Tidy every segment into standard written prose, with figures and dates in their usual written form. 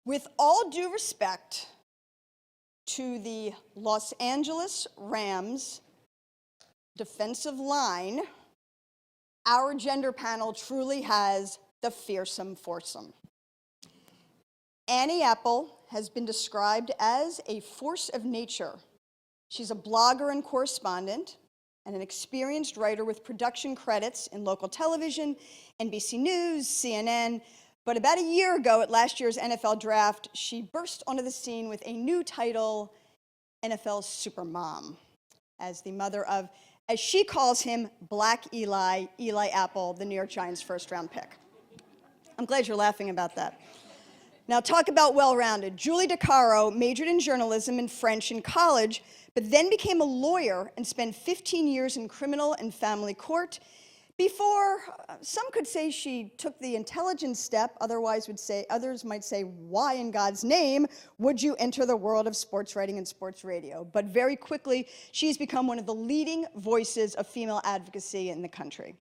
With all due respect to the Los Angeles Rams defensive line, our gender panel truly has the fearsome foursome. Annie Apple has been described as a force of nature. She's a blogger and correspondent and an experienced writer with production credits in local television, NBC News, CNN. But about a year ago at last year's NFL draft, she burst onto the scene with a new title, NFL Supermom, as the mother of, as she calls him, Black Eli Apple, the New York Giants' first-round pick. I'm glad you're laughing about that. Now, talk about well-rounded. Julie DiCaro majored in journalism and French in college, but then became a lawyer and spent 15 years in criminal and family court before, some could say she took the intelligent step, others might say, why in God's name would you enter the world of sports writing and sports radio? But very quickly, she's become one of the leading voices of female advocacy in the country.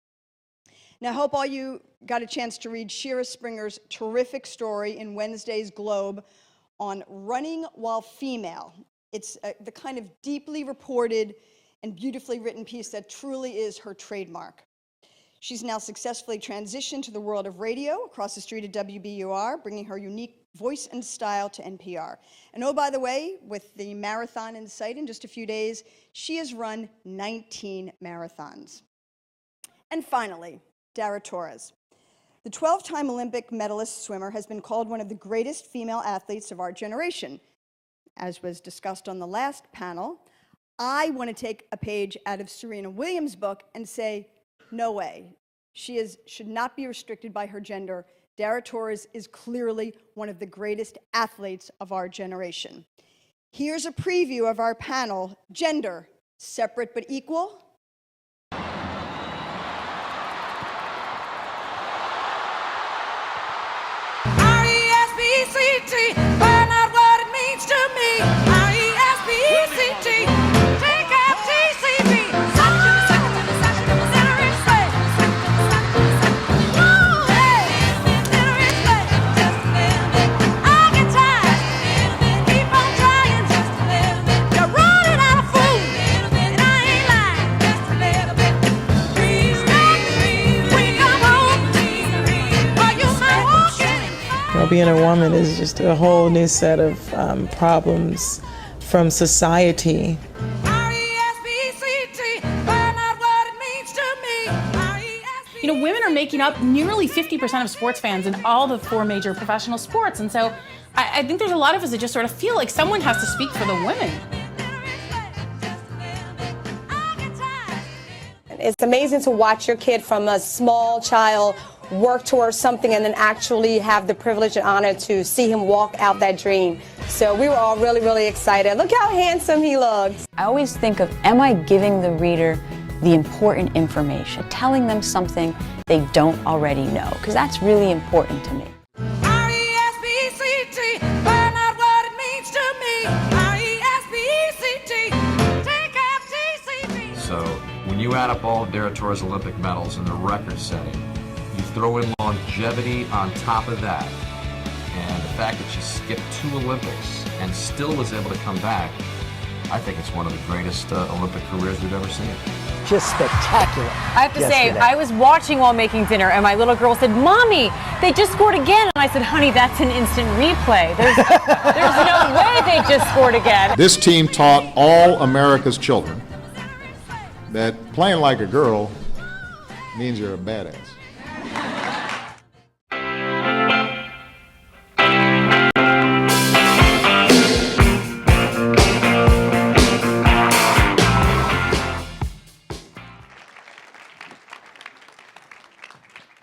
Now, I hope all you got a chance to read Shira Springer's terrific story in Wednesday's Globe on running while female. It's the kind of deeply reported and beautifully written piece that truly is her trademark. She's now successfully transitioned to the world of radio across the street at WBUR, bringing her unique voice and style to NPR. And oh, by the way, with the marathon in sight in just a few days, she has run 19 marathons. And finally, Dara Torres. The 12-time Olympic medalist swimmer has been called one of the greatest female athletes of our generation. As was discussed on the last panel, I want to take a page out of Serena Williams' book and say, no way. She should not be restricted by her gender. Dara Torres is clearly one of the greatest athletes of our generation. Here's a preview of our panel, Gender, Separate but Equal. R-E-S-P-E-C-T, find out what it means to me. R-E-S-P-E-C-T, take out T-C-B. Being a woman is just a whole new set of problems from society. You know, women are making up nearly 50% of sports fans in all the 4 major professional sports, and so I think there's a lot of us that just sort of feel like someone has to speak for the women. It's amazing to watch your kid from a small child work towards something and then actually have the privilege and honor to see him walk out that dream. So we were all really, really excited. Look how handsome he looks. I always think of, am I giving the reader the important information, telling them something they don't already know? Because that's really important to me. R-E-S-P-E-C-T, find out what it means to me. R-E-S-P-E-C-T, take out T-C-B. So when you add up all of Dara Torres' Olympic medals and the record setting, you throw in longevity on top of that, and the fact that she skipped 2 Olympics and still was able to come back, I think it's one of the greatest Olympic careers we've ever seen. Just spectacular. I have to say, I was watching while making dinner, and my little girl said, "Mommy, they just scored again." And I said, "Honey, that's an instant replay. There's no way they just scored again." This team taught all America's children that playing like a girl means you're a badass.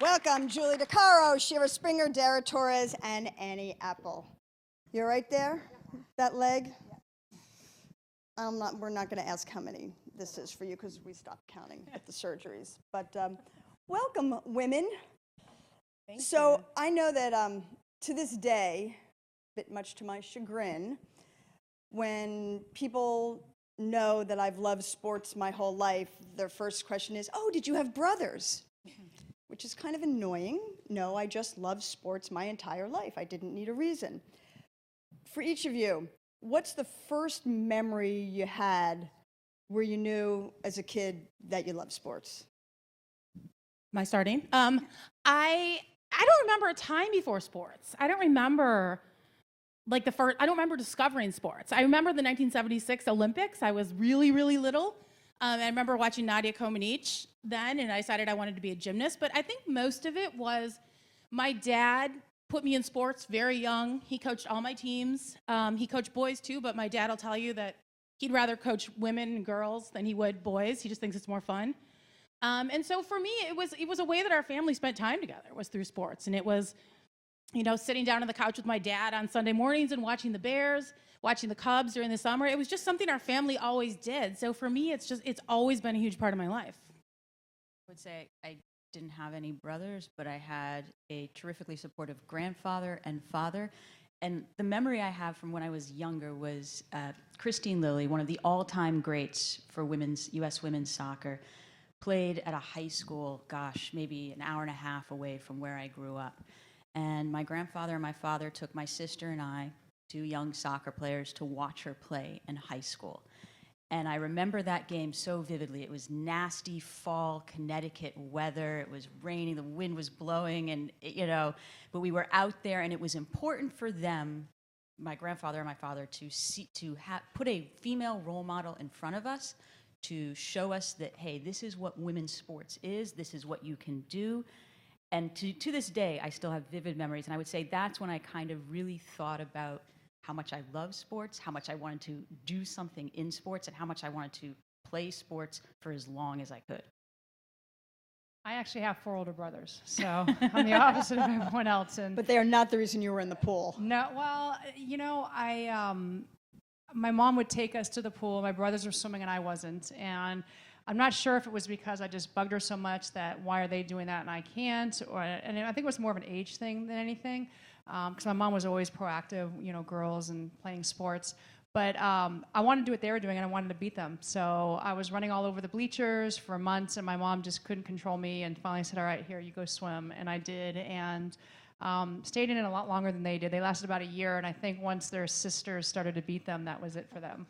Welcome, Julie DiCaro, Shira Springer, Dara Torres, and Annie Apple. You're right there? That leg? We're not going to ask how many this is for you because we stopped counting at the surgeries. But welcome, women. Thank so you. I know that to this day, a bit much to my chagrin, when people know that I've loved sports my whole life, their first question is, "Oh, did you have brothers?" Which is kind of annoying. No, I just loved sports my entire life. I didn't need a reason. For each of you, what's the first memory you had where you knew as a kid that you loved sports? Am I starting? I don't remember a time before sports. I don't remember I don't remember discovering sports. I remember the 1976 Olympics. I was really, really little. I remember watching Nadia Comaneci then, and I decided I wanted to be a gymnast. But I think most of it was my dad put me in sports very young. He coached all my teams. He coached boys too, but my dad will tell you that he'd rather coach women and girls than he would boys. He just thinks it's more fun. And so for me, it was a way that our family spent time together, was through sports. And it was, sitting down on the couch with my dad on Sunday mornings and watching the Bears, watching the Cubs during the summer. It was just something our family always did. So for me, it's always been a huge part of my life. I would say I didn't have any brothers, but I had a terrifically supportive grandfather and father. And the memory I have from when I was younger was Christine Lilly, one of the all-time greats for U.S. women's soccer, played at a high school, maybe an hour and a half away from where I grew up. And my grandfather and my father took my sister and I, two young soccer players, to watch her play in high school. And I remember that game so vividly. It was nasty fall Connecticut weather. It was raining, the wind was blowing, and but we were out there, and it was important for them, my grandfather and my father, to put a female role model in front of us to show us that, hey, this is what women's sports is, this is what you can do. And to this day, I still have vivid memories, and I would say that's when I kind of really thought about how much I love sports, how much I wanted to do something in sports, and how much I wanted to play sports for as long as I could. I actually have 4 older brothers, so I'm the opposite of everyone else. But they are not the reason you were in the pool. No, well, my mom would take us to the pool. My brothers were swimming and I wasn't. And I'm not sure if it was because I just bugged her so much that why are they doing that and I can't? And I think it was more of an age thing than anything, because my mom was always proactive, girls and playing sports. But I wanted to do what they were doing, and I wanted to beat them. So I was running all over the bleachers for months, and my mom just couldn't control me and finally said, all right, here, you go swim. And I did, and stayed in it a lot longer than they did. They lasted about a year, and I think once their sisters started to beat them, that was it for them.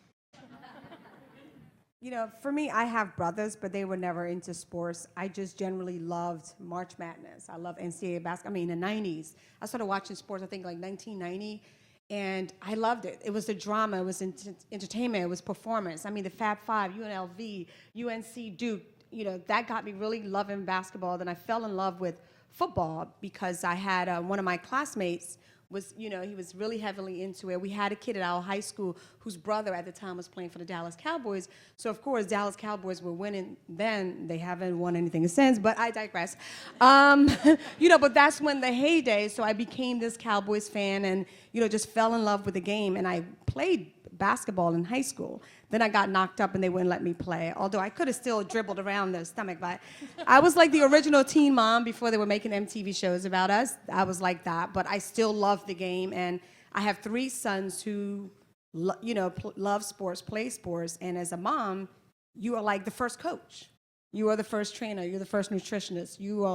For me, I have brothers, but they were never into sports. I just generally loved March Madness. I love NCAA basketball. In the 90s. I started watching sports, I think, like 1990. And I loved it. It was the drama, it was entertainment, it was performance. The Fab Five, UNLV, UNC Duke, that got me really loving basketball. Then I fell in love with football because I had one of my classmates he was really heavily into it. We had a kid at our high school whose brother at the time was playing for the Dallas Cowboys. So of course, Dallas Cowboys were winning then. They haven't won anything since, but I digress. But that's when the heyday, so I became this Cowboys fan and, just fell in love with the game. And I played basketball in high school. Then I got knocked up and they wouldn't let me play, although I could have still dribbled around the stomach. But I was like the original teen mom before they were making MTV shows about us. I was like that, but I still love the game. And I have 3 sons who, love sports, play sports. And as a mom, you are like the first coach. You are the first trainer. You're the first nutritionist. You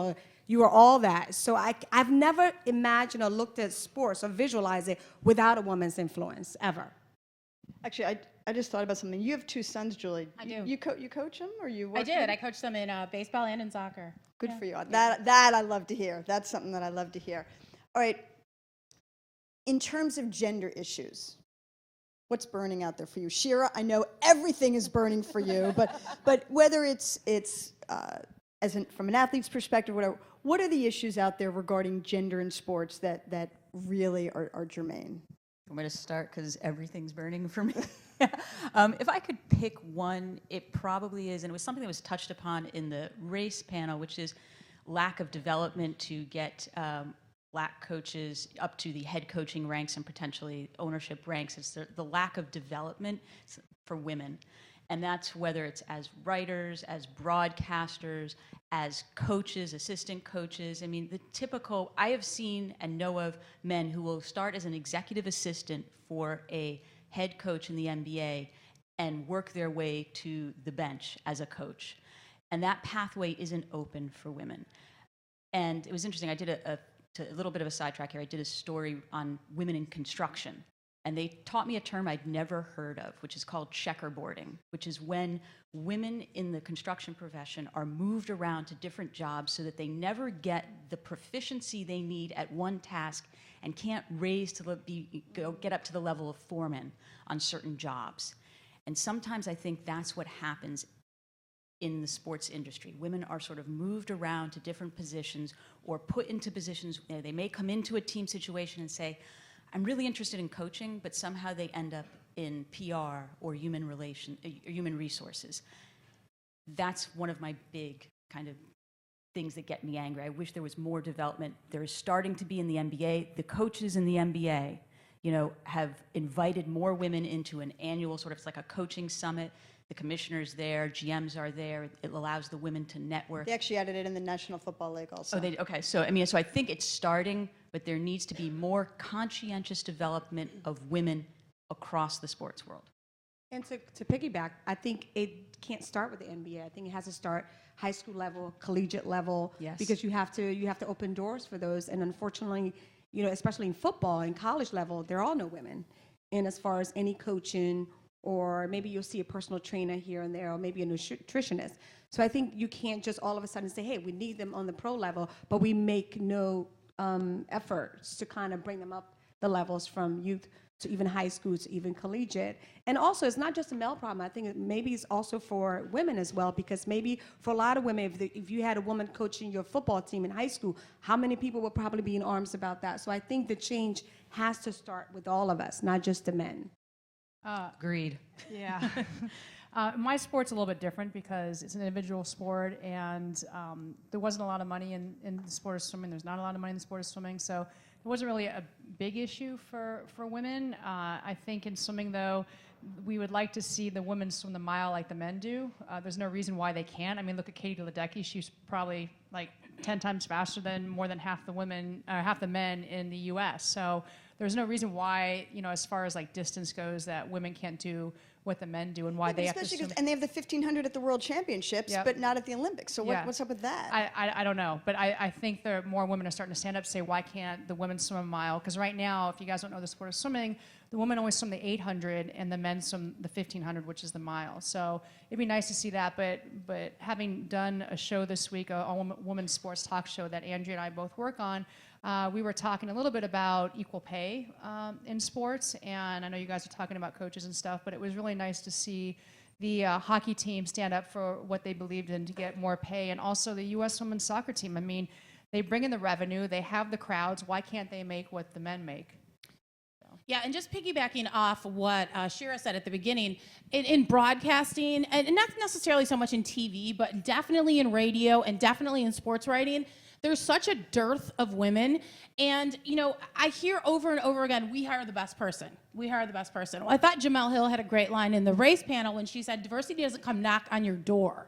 are all that. So I've never imagined or looked at sports or visualized it without a woman's influence, ever. Actually, I just thought about something. You have 2 sons, Julie. I do. You coach them, or you? I did. I coached them in baseball and in soccer. Good for you. That I love to hear. That's something that I love to hear. All right. In terms of gender issues, what's burning out there for you, Shira? I know everything is burning for you, but whether it's from an athlete's perspective, whatever. What are the issues out there regarding gender in sports that really are germane? I'm going to start because everything's burning for me. If I could pick one, it probably is, and it was something that was touched upon in the race panel, which is lack of development to get black coaches up to the head coaching ranks and potentially ownership ranks. It's the lack of development for women. And that's whether it's as writers, as broadcasters, as coaches, assistant coaches. The typical, I have seen and know of men who will start as an executive assistant for a head coach in the NBA and work their way to the bench as a coach. And that pathway isn't open for women. And it was interesting, I did a little bit of a sidetrack here. I did a story on women in construction. And they taught me a term I'd never heard of, which is called checkerboarding, which is when women in the construction profession are moved around to different jobs so that they never get the proficiency they need at one task and can't raise to get up to the level of foreman on certain jobs. And sometimes I think that's what happens in the sports industry. Women are sort of moved around to different positions or put into positions, they may come into a team situation and say, I'm really interested in coaching, but somehow they end up in PR or human resources. That's one of my big kind of things that get me angry. I wish there was more development. There is starting to be in the NBA. The coaches in the NBA, have invited more women into an annual sort of, it's like a coaching summit. The commissioners there, GMs are there. It allows the women to network. They actually added it in the National Football League also. Oh, okay. So I think it's starting, but there needs to be more conscientious development of women across the sports world. And to piggyback, I think it can't start with the NBA. I think it has to start high school level, collegiate level, Yes. because you have to open doors for those. And unfortunately, especially in football and college level, there are no women. And as far as any coaching, or maybe you'll see a personal trainer here and there, or maybe a nutritionist. So I think you can't just all of a sudden say, hey, we need them on the pro level, but we make no efforts to kind of bring them up the levels from youth to even high school to even collegiate. And also, it's not just a male problem. I think maybe it's also for women as well, because maybe for a lot of women, if you had a woman coaching your football team in high school, how many people would probably be in arms about that? So I think the change has to start with all of us, not just the men. Agreed. Yeah. My sport's a little bit different because it's an individual sport, and there wasn't a lot of money in the sport of swimming. There's not a lot of money in the sport of swimming, so it wasn't really a big issue for women. I think in swimming, though, we would like to see the women swim the mile like the men do. There's no reason why they can't. I mean, look at Katie Ledecky. She's probably like 10 times faster than more than half the men in the U.S. So there's no reason why, as far as like distance goes, that women can't do what the men do, and why they have to swim. And they have the 1500 at the World Championships, Yep. but not at the Olympics. So Yeah. what's up with that? I don't know, but I think there are more women are starting to stand up and say, why can't the women swim a mile? Because right now, if you guys don't know the sport of swimming, the women always swim the 800 and the men swim the 1500, which is the mile. So it'd be nice to see that, but having done a show this week, a all-women's sports talk show that Andrea and I both work on, we were talking a little bit about equal pay in sports, and I know you guys are talking about coaches and stuff, but it was really nice to see the hockey team stand up for what they believed in to get more pay, and also the U.S. women's soccer team. I mean, they bring in the revenue, they have the crowds. Why can't they make what the men make? Yeah, and just piggybacking off what Shira said at the beginning, in broadcasting, and not necessarily so much in TV, but definitely in radio and definitely in sports writing, there's such a dearth of women. And, I hear over and over again, we hire the best person. We hire the best person. Well, I thought Jamel Hill had a great line in the race panel when she said, diversity doesn't come knock on your door.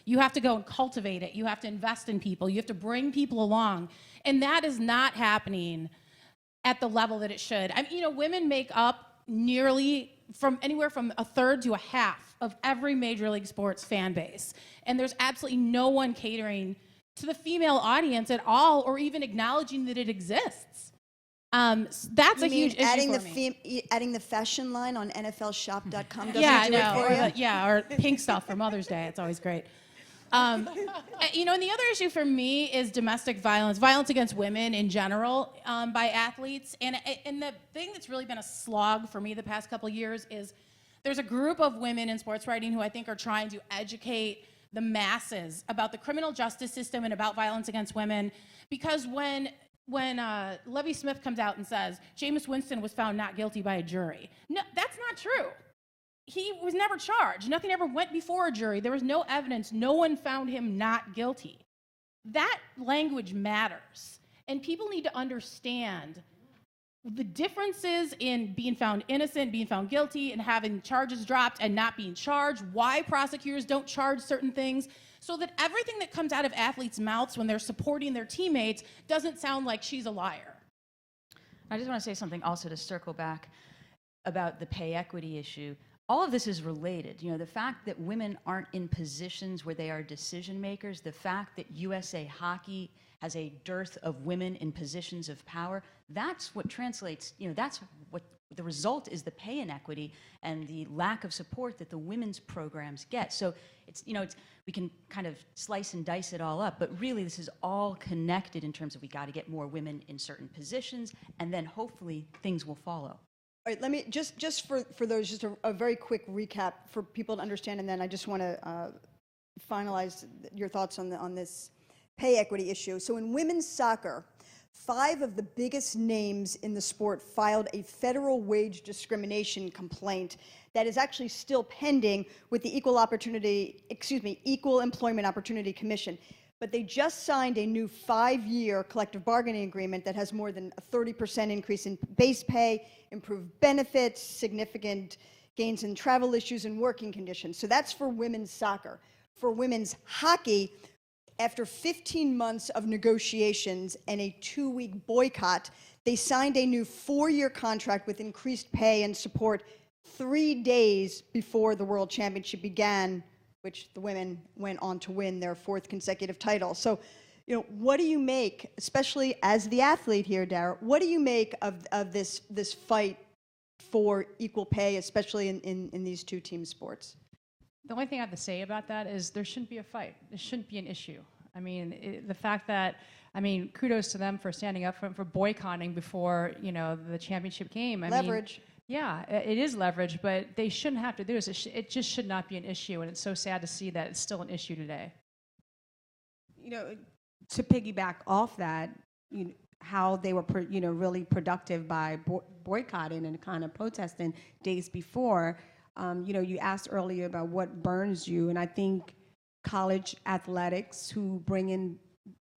You have to go and cultivate it. You have to invest in people. You have to bring people along. And that is not happening at the level that it should. I mean, women make up nearly from anywhere from a third to a half of every major league sports fan base. And there's absolutely no one catering to the female audience at all, or even acknowledging that it exists. That's a huge issue for me. Adding the fashion line on NFLshop.com doesn't Yeah, do it for you? or pink stuff for Mother's Day. It's always great. And the other issue for me is domestic violence against women in general by athletes. And the thing that's really been a slog for me the past couple of years is there's a group of women in sports writing who I think are trying to educate the masses about the criminal justice system and about violence against women. Because when Levy Smith comes out and says Jameis Winston was found not guilty by a jury, no, that's not true. He was never charged. Nothing ever went before a jury. There was no evidence. No one found him not guilty. That language matters. And people need to understand the differences in being found innocent, being found guilty, and having charges dropped and not being charged, why prosecutors don't charge certain things, so that everything that comes out of athletes' mouths when they're supporting their teammates doesn't sound like she's a liar. I just want to say something also to circle back about the pay equity issue. All of this is related. The fact that women aren't in positions where they are decision makers, the fact that USA Hockey has a dearth of women in positions of power, that's what translates, that's what the result is the pay inequity and the lack of support that the women's programs get. So it's, we can kind of slice and dice it all up, but really this is all connected in terms of we got to get more women in certain positions, and then hopefully things will follow. All right, let me, just for those, just a very quick recap for people to understand, and then I just want to finalize your thoughts on this pay equity issue. So in women's soccer, 5 of the biggest names in the sport filed a federal wage discrimination complaint that is actually still pending with the Equal Employment Opportunity Commission. But they just signed a new 5-year collective bargaining agreement that has more than a 30% increase in base pay, improved benefits, significant gains in travel issues and working conditions. So that's for women's soccer. For women's hockey, after 15 months of negotiations and a 2-week boycott, they signed a new 4-year contract with increased pay and support 3 days before the World Championship began, which the women went on to win their 4th consecutive title. So, what do you make, especially as the athlete here, Dara, what do you make of this fight for equal pay, especially in these 2 team sports? The only thing I have to say about that is there shouldn't be a fight. There shouldn't be an issue. I mean, the fact that, kudos to them for standing up for boycotting before, the championship game. Leverage. Yeah, it is leverage, but they shouldn't have to do this. It just should not be an issue, and it's so sad to see that it's still an issue today. To piggyback off that, how they were, really productive by boycotting and kind of protesting days before. You asked earlier about what burns you, and I think college athletics who bring in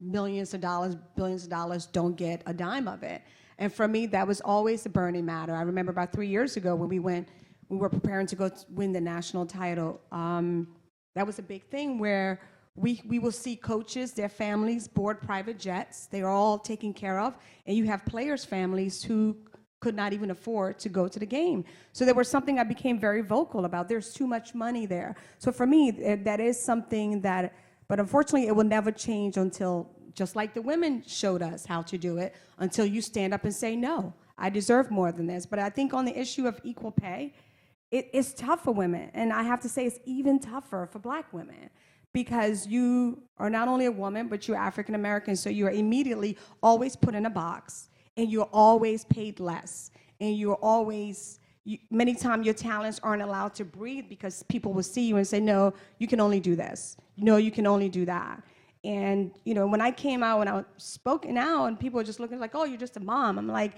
millions of dollars, billions of dollars, don't get a dime of it. And for me, that was always a burning matter. I remember about 3 years ago when we were preparing to go win the national title. That was a big thing where we will see coaches, their families board private jets. They're all taken care of, and you have players' families who could not even afford to go to the game. So there was something I became very vocal about. There's too much money there. So for me, that is something that, but unfortunately, it will never change until, just like the women showed us how to do it, until you stand up and say, no, I deserve more than this. But I think on the issue of equal pay, it's tough for women. And I have to say it's even tougher for Black women, because you are not only a woman, but you're African American, so you are immediately always put in a box. And you're always paid less. And you're always, many times your talents aren't allowed to breathe because people will see you and say, no, you can only do this. No, you can only do that. And, when I came out and I spoke out and people were just looking like, oh, you're just a mom. I'm like,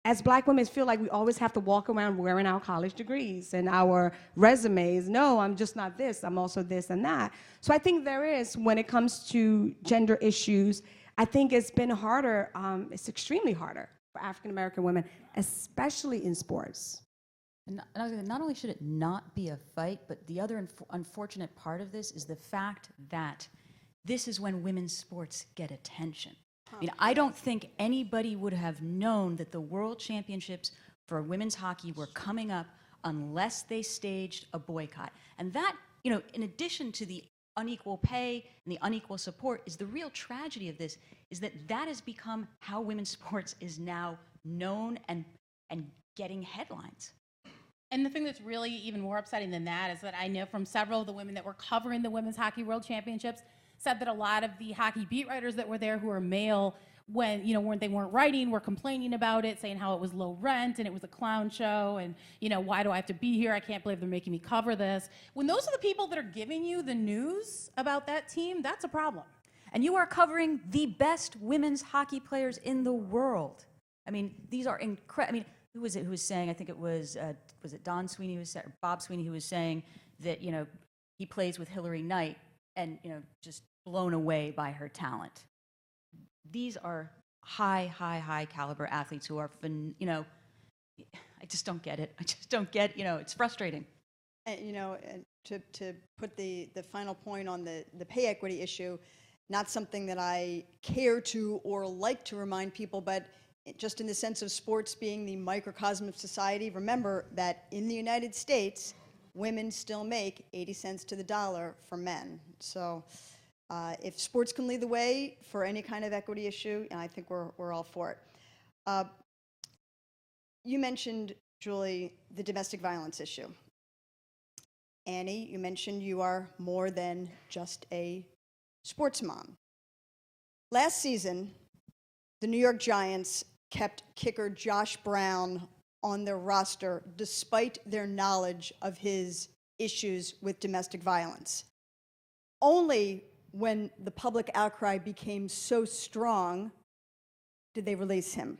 as Black women, feel like we always have to walk around wearing our college degrees and our resumes. No, I'm just not this. I'm also this and that. So I think there is, when it comes to gender issues, I think it's been harder, it's extremely harder for African-American women, especially in sports. And not only should it not be a fight, but the other unfortunate part of this is the fact that this is when women's sports get attention. I don't think anybody would have known that the World Championships for women's hockey were coming up unless they staged a boycott. And that, in addition to the unequal pay and the unequal support, is the real tragedy of this, is that has become how women's sports is now known and getting headlines. And the thing that's really even more upsetting than that is that I know from several of the women that were covering the Women's Hockey World Championships said that a lot of the hockey beat writers that were there who are male, when they weren't writing, were complaining about it, saying how it was low rent and it was a clown show, and why do I have to be here? I can't believe they're making me cover this. When those are the people that are giving you the news about that team, that's a problem. And you are covering the best women's hockey players in the world. These are incredible. Who was it who was saying? I think it was it Don Sweeney or Bob Sweeney who was saying that he plays with Hillary Knight and just blown away by her talent. These are high caliber athletes who are, I just don't get it. I just don't get, it's frustrating. And, and to put the final point on the pay equity issue, not something that I care to or like to remind people, but just in the sense of sports being the microcosm of society, remember that in the United States, women still make 80 cents to the dollar for men. So if sports can lead the way for any kind of equity issue, I think we're all for it. You mentioned, Julie, the domestic violence issue. Annie, you mentioned you are more than just a sports mom. Last season, the New York Giants kept kicker Josh Brown on their roster despite their knowledge of his issues with domestic violence. Only when the public outcry became so strong did they release him.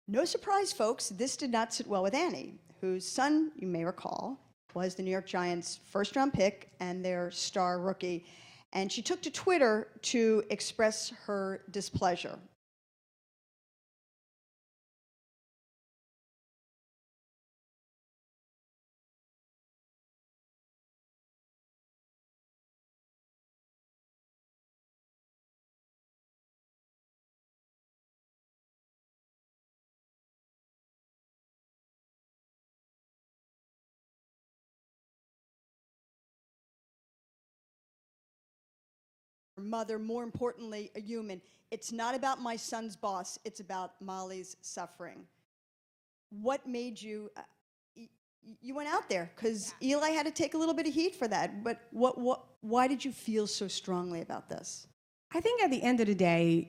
No surprise, folks, this did not sit well with Annie, whose son, you may recall, was the New York Giants' first-round pick and their star rookie. And she took to Twitter to express her displeasure. Mother, more importantly, a human. It's not about my son's boss, it's about Molly's suffering. What made you, you went out there, because Eli had to take a little bit of heat for that, but why did you feel so strongly about this? I think at the end of the day,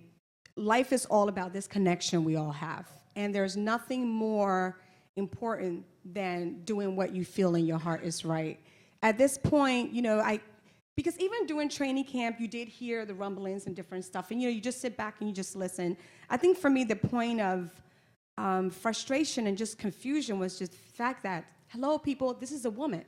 life is all about this connection we all have. And there's nothing more important than doing what you feel in your heart is right. At this point, because even during training camp, you did hear the rumblings and different stuff, and you just sit back and you just listen. I think for me, the point of frustration and just confusion was just the fact that, hello, people, this is a woman.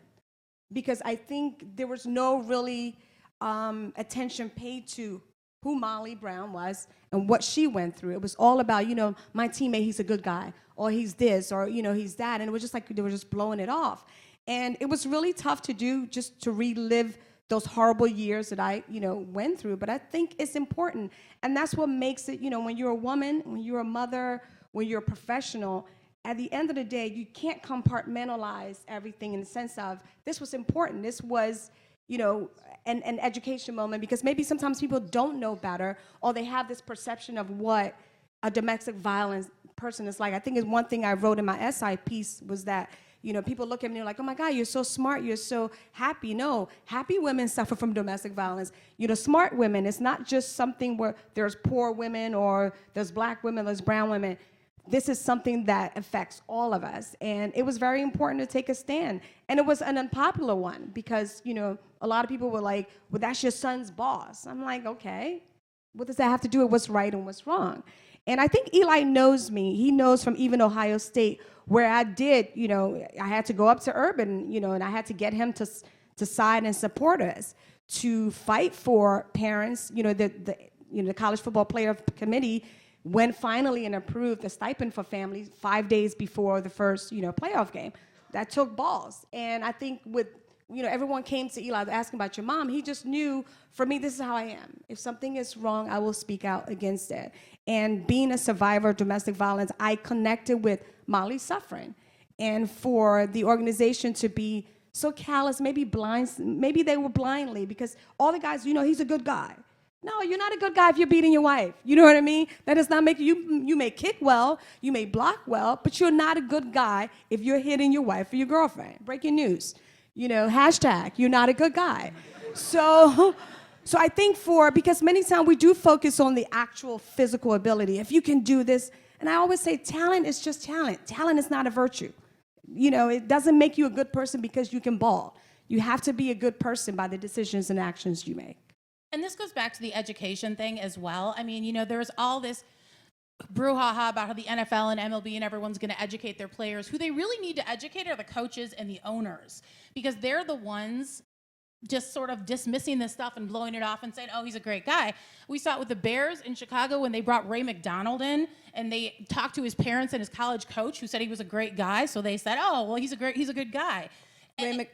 Because I think there was no really attention paid to who Molly Brown was and what she went through. It was all about, my teammate, he's a good guy, or he's this, or, he's that, and it was just like they were just blowing it off. And it was really tough to do, just to relive those horrible years that I, went through. But I think it's important. And that's what makes it, when you're a woman, when you're a mother, when you're a professional, at the end of the day, you can't compartmentalize everything in the sense of, this was important. This was, an education moment, because maybe sometimes people don't know better, or they have this perception of what a domestic violence person is like. I think it's one thing I wrote in my essay piece was that, people look at me like, oh my God, you're so smart, you're so happy. No, happy women suffer from domestic violence. Smart women, it's not just something where there's poor women or there's black women, there's brown women. This is something that affects all of us. And it was very important to take a stand. And it was an unpopular one because, a lot of people were like, well, that's your son's boss. I'm like, okay, what does that have to do with what's right and what's wrong? And I think Eli knows me. He knows from even Ohio State, where I did, I had to go up to Urban, and I had to get him to side and support us, to fight for parents. The College Football Player Committee went finally and approved the stipend for families 5 days before the first, playoff game. That took balls. And I think with, everyone came to Eli asking about your mom. He just knew, for me, this is how I am. If something is wrong, I will speak out against it. And being a survivor of domestic violence, I connected with Molly's suffering. And for the organization to be so callous, maybe blind, maybe they were blindly, because all the guys, he's a good guy. No, you're not a good guy if you're beating your wife. You know what I mean? That does not make you may kick well, you may block well, but you're not a good guy if you're hitting your wife or your girlfriend. Breaking news. Hashtag, you're not a good guy. So I think because many times we do focus on the actual physical ability. If you can do this, and I always say talent is just talent. Talent is not a virtue. It doesn't make you a good person because you can ball. You have to be a good person by the decisions and actions you make. And this goes back to the education thing as well. I mean, there's all this brouhaha about how the NFL and MLB and everyone's going to educate their players. Who they really need to educate are the coaches and the owners, because they're the ones just sort of dismissing this stuff and blowing it off and saying, oh, he's a great guy. We saw it with the Bears in Chicago when they brought Ray McDonald in, and they talked to his parents and his college coach who said he was a great guy. So they said, oh, well, he's a good guy.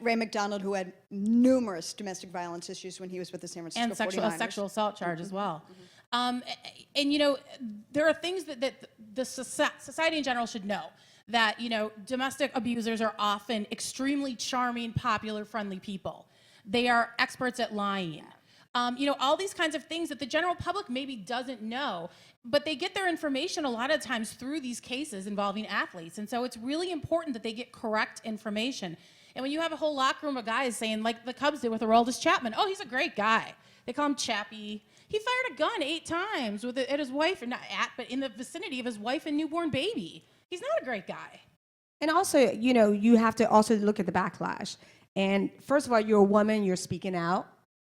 Ray McDonald, who had numerous domestic violence issues when he was with the San Francisco 49ers. And sexual assault charge as well. And there are things that the society in general should know. That, domestic abusers are often extremely charming, popular, friendly people. They are experts at lying. All these kinds of things that the general public maybe doesn't know, but they get their information a lot of times through these cases involving athletes. And so it's really important that they get correct information. And when you have a whole locker room of guys saying, like the Cubs did with Aroldis Chapman, oh, he's a great guy. They call him Chappie. He fired a gun 8 times at his wife, or not at, but in the vicinity of his wife and newborn baby. He's not a great guy. And also, you have to also look at the backlash. And first of all, you're a woman, you're speaking out,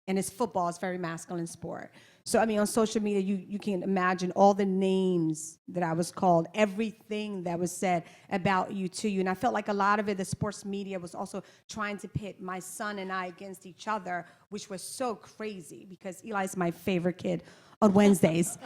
and it's football, it's a very masculine sport. So, on social media, you can imagine all the names that I was called, everything that was said about you to you. And I felt like a lot of it, the sports media was also trying to pit my son and I against each other, which was so crazy because Eli's my favorite kid on Wednesdays.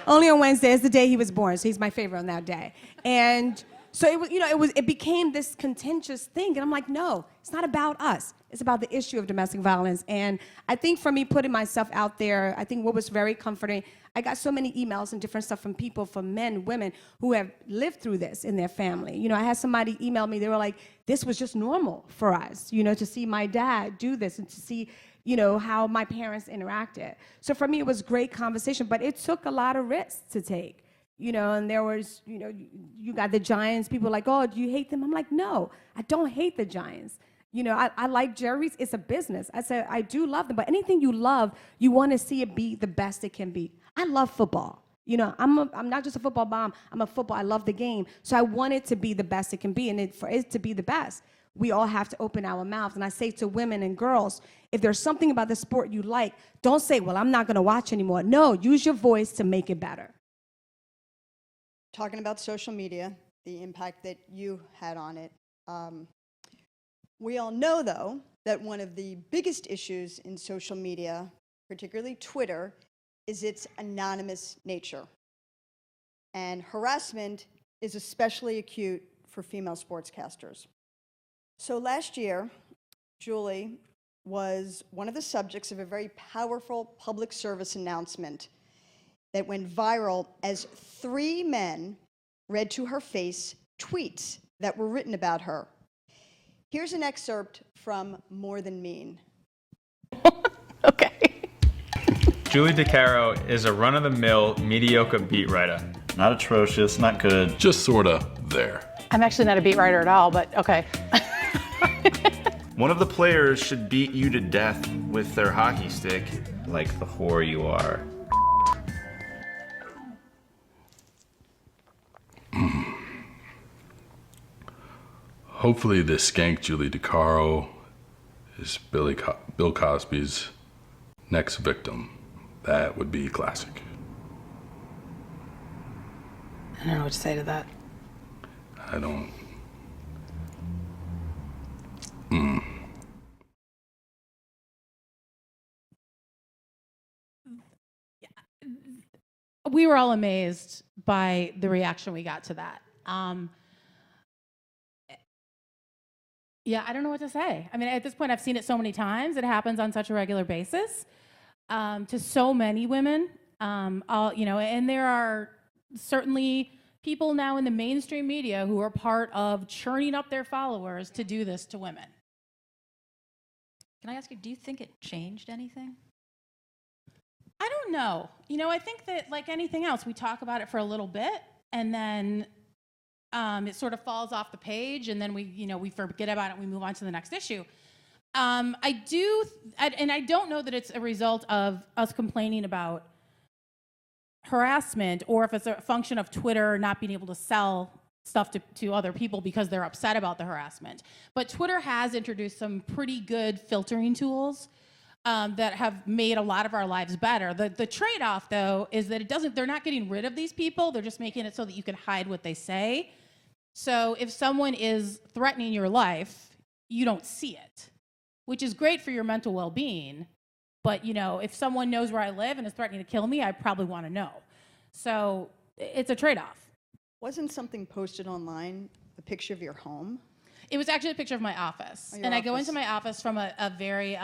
Only on Wednesday is the day he was born, so he's my favorite on that day. And so it became this contentious thing, and I'm like, no, it's not about us. It's about the issue of domestic violence. And I think for me, putting myself out there, I think what was very comforting, I got so many emails and different stuff from people, from men, women, who have lived through this in their family. I had somebody email me, they were like, this was just normal for us, to see my dad do this and to see, how my parents interacted. So for me, it was great conversation, but it took a lot of risks to take. And there was, you got the Giants, people like, oh, do you hate them? I'm like, no, I don't hate the Giants. I like Jerry's, it's a business. I said, I do love them, but anything you love, you want to see it be the best it can be. I love football. I'm not just a football mom, I'm a football, I love the game. So I want it to be the best it can be, and for it to be the best, we all have to open our mouths. And I say to women and girls, if there's something about the sport you like, don't say, well, I'm not going to watch anymore. No, use your voice to make it better. Talking about social media, the impact that you had on it. We all know, though, that one of the biggest issues in social media, particularly Twitter, is its anonymous nature. And harassment is especially acute for female sportscasters. So last year, Julie was one of the subjects of a very powerful public service announcement that went viral as 3 men read to her face tweets that were written about her. Here's an excerpt from More Than Mean. Julie DiCaro is a run-of-the-mill, mediocre beat writer. Not atrocious, not good. Just sorta there. I'm actually not a beat writer at all, but okay. One of the players should beat you to death with their hockey stick, like the whore you are. Hopefully this skank Julie DiCaro is Bill Cosby's next victim. That would be classic. I don't know what to say to that. I don't. We were all amazed by the reaction we got to that. Yeah, I don't know what to say. I mean, at this point, I've seen it so many times. It happens on such a regular basis to so many women. And there are certainly people now in the mainstream media who are part of churning up their followers to do this to women. Can I ask you, do you think it changed anything? I don't know. I think that like anything else, we talk about it for a little bit and then it sort of falls off the page and then we forget about it and we move on to the next issue. I don't know that it's a result of us complaining about harassment or if it's a function of Twitter not being able to sell stuff to other people because they're upset about the harassment. But Twitter has introduced some pretty good filtering tools that have made a lot of our lives better. The trade-off, though, is that they're not getting rid of these people. They're just making it so that you can hide what they say. So if someone is threatening your life, you don't see it, which is great for your mental well-being. But, if someone knows where I live and is threatening to kill me, I probably want to know. So it's a trade-off. Wasn't something posted online, a picture of your home? It was actually a picture of my office. I go into my office from a very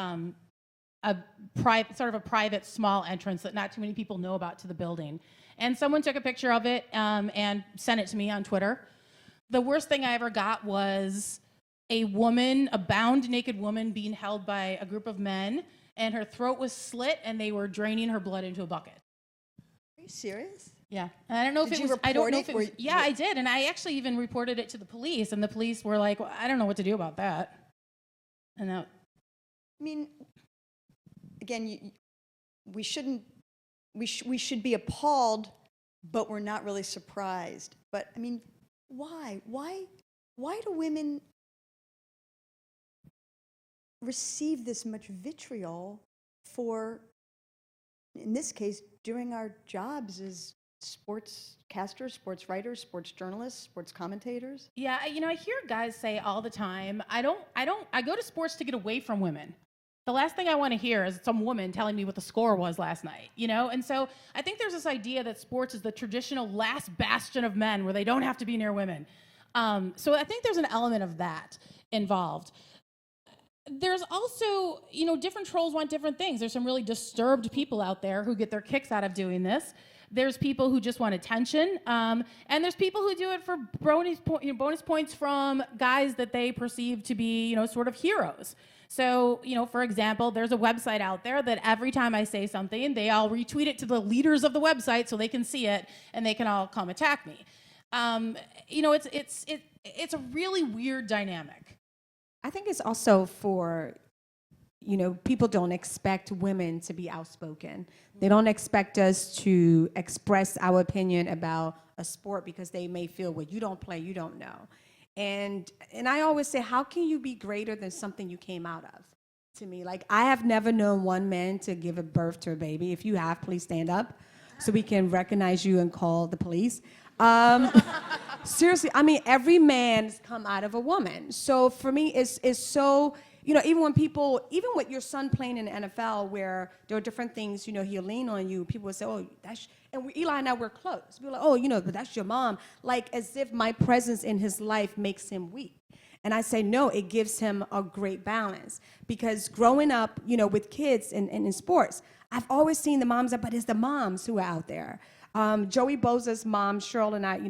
private small entrance that not too many people know about to the building. And someone took a picture of it and sent it to me on Twitter. The worst thing I ever got was a bound naked woman being held by a group of men and her throat was slit, and they were draining her blood into a bucket. Are you serious? Yeah, and I don't know if Did it you was. I don't report know it? if it was. Yeah, I did, and I actually even reported it to the police, and the police were like, well, "I don't know what to do about that." And that. I mean, again, we shouldn't. We should be appalled, but we're not really surprised. But I mean, why? Why do women receive this much vitriol for, in this case, doing our jobs as sportscasters, sports writers, sports journalists, sports commentators? Yeah, I hear guys say all the time, I go to sports to get away from women. The last thing I want to hear is some woman telling me what the score was last night, And so I think there's this idea that sports is the traditional last bastion of men where they don't have to be near women. So I think there's an element of that involved. There's also, different trolls want different things. There's some really disturbed people out there who get their kicks out of doing this. There's people who just want attention, and there's people who do it for bonus points from guys that they perceive to be, sort of heroes. So, for example, there's a website out there that every time I say something, they all retweet it to the leaders of the website so they can see it and they can all come attack me. It's a really weird dynamic. I think it's also for, people don't expect women to be outspoken. They don't expect us to express our opinion about a sport because they may feel, well, you don't play, you don't know. And I always say, how can you be greater than something you came out of? To me, like, I have never known one man to give a birth to a baby. If you have, please stand up so we can recognize you and call the police. Seriously, I mean, every man's come out of a woman. So for me, it's so, even with your son playing in the NFL where there are different things, he'll lean on you. People will say, oh, Eli and I were close. We're like, oh, but that's your mom. Like, as if my presence in his life makes him weak. And I say, no, it gives him a great balance. Because growing up, with kids and in sports, I've always seen the moms, but it's the moms who are out there. Joey Bosa's mom, Cheryl, and I,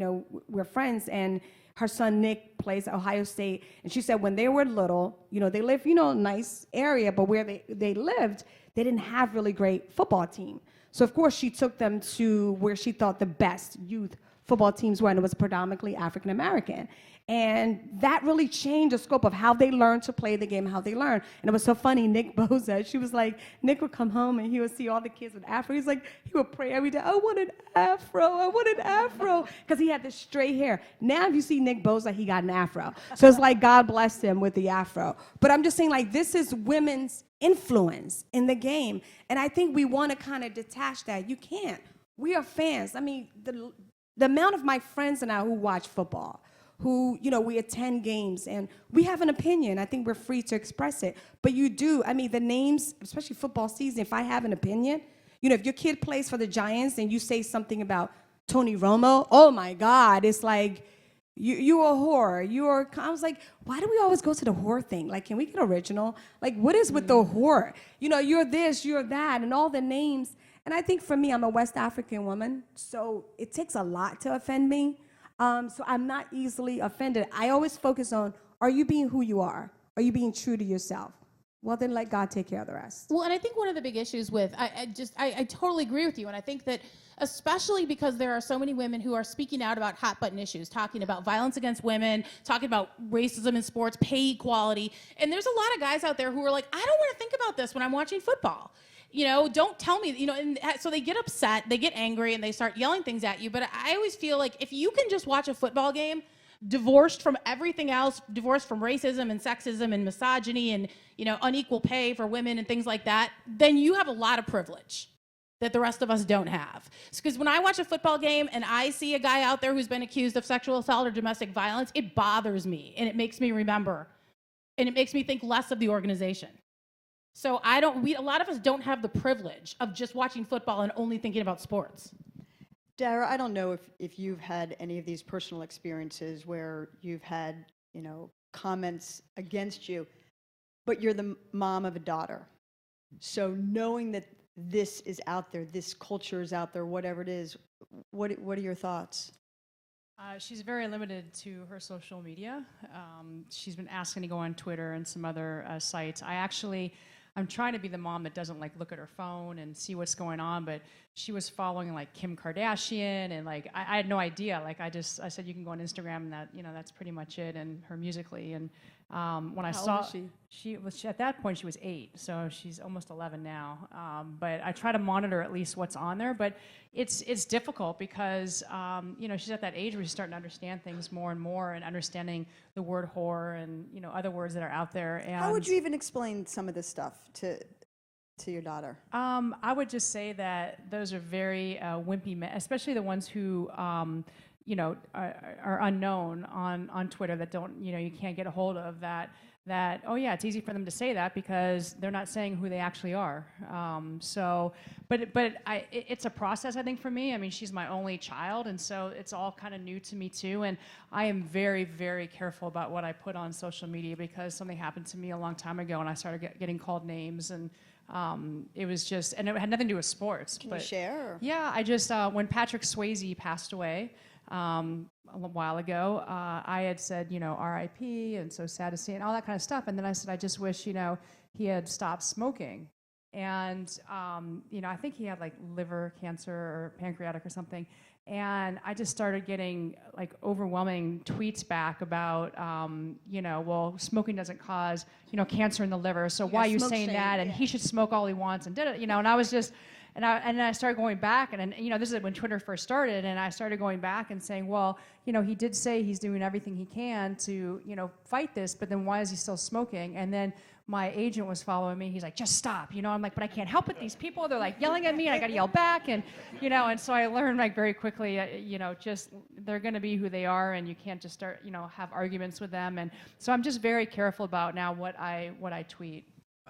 we're friends, and her son Nick plays at Ohio State. And she said when they were little, they live, a nice area, but where they lived, they didn't have really great football team. So of course she took them to where she thought the best youth football teams were, and it was predominantly African American. And that really changed the scope of how they learned to play the game, how they learned. And it was so funny, Nick Bosa, she was like, Nick would come home and he would see all the kids with afro. He's like, he would pray every day, I want an afro, because he had this straight hair. Now if you see Nick Bosa, he got an afro. So it's like God blessed him with the afro. But I'm just saying, like, this is women's influence in the game. And I think we want to kind of detach that. You can't. We are fans. I mean, the amount of my friends and I who watch football, who, we attend games, and we have an opinion. I think we're free to express it. But you do, I mean, the names, especially football season, if I have an opinion, if your kid plays for the Giants and you say something about Tony Romo, oh my God, it's like, you're a whore. I was like, why do we always go to the whore thing? Like, can we get original? Like, what is with the whore? You're this, you're that, and all the names. And I think for me, I'm a West African woman, so it takes a lot to offend me. So I'm not easily offended. I always focus on, are you being who you are? Are you being true to yourself? Well, then let God take care of the rest. Well, and I think one of the big issues with, I totally agree with you. And I think that especially because there are so many women who are speaking out about hot button issues, talking about violence against women, talking about racism in sports, pay equality. And there's a lot of guys out there who are like, I don't want to think about this when I'm watching football. Don't tell me, and so they get upset, they get angry, and they start yelling things at you. But I always feel like if you can just watch a football game, divorced from everything else, divorced from racism and sexism and misogyny and, unequal pay for women and things like that, then you have a lot of privilege that the rest of us don't have. Because when I watch a football game and I see a guy out there who's been accused of sexual assault or domestic violence, it bothers me, and it makes me remember, and it makes me think less of the organization. So a lot of us don't have the privilege of just watching football and only thinking about sports. Dara, I don't know if you've had any of these personal experiences where you've had, comments against you, but you're the mom of a daughter. So knowing that this is out there, this culture is out there, whatever it is, what are your thoughts? She's very limited to her social media. She's been asking to go on Twitter and some other sites. I actually I'm trying to be the mom that doesn't like look at her phone and see what's going on, but she was following like Kim Kardashian, and like I had no idea. Like I said you can go on Instagram, and that, you know, that's pretty much it, and her Musically. And when I saw, she was at that point she was 8, so she's almost 11 now. But I try to monitor at least what's on there, but it's difficult because you know, she's at that age where she's starting to understand things more and more, and understanding the word whore and, you know, other words that are out there. And How would you even explain some of this stuff to your daughter? I would just say that those are very wimpy men, especially the ones who you know, are unknown on Twitter, that don't, you know, you can't get a hold of, that oh yeah, it's easy for them to say that because they're not saying who they actually are. So, but it's a process, I think, for me. I mean, she's my only child, and so it's all kind of new to me too. And I am very, very careful about what I put on social media, because something happened to me a long time ago, and I started getting called names, and it was just, and it had nothing to do with sports. Can you share? Yeah, I just when Patrick Swayze passed away a while ago, I had said, you know, R.I.P. and so sad to see, and all that kind of stuff. And then I said, I just wish, you know, he had stopped smoking. And you know, I think he had like liver cancer or pancreatic or something. And I just started getting like overwhelming tweets back about, you know, well, smoking doesn't cause, you know, cancer in the liver, so why are you saying that? And he should smoke all he wants, and did it, you know. And I was just, and I started going back, and you know, this is when Twitter first started, and I started going back and saying, well, you know, he did say he's doing everything he can to, you know, fight this, but then why is he still smoking? And then my agent was following me. He's like, just stop, you know. I'm like, but I can't help it. These people, they're like yelling at me, and I got to yell back, and you know. And so I learned like very quickly, you know, just they're going to be who they are, and you can't just start, you know, have arguments with them. And so I'm just very careful about now what I tweet.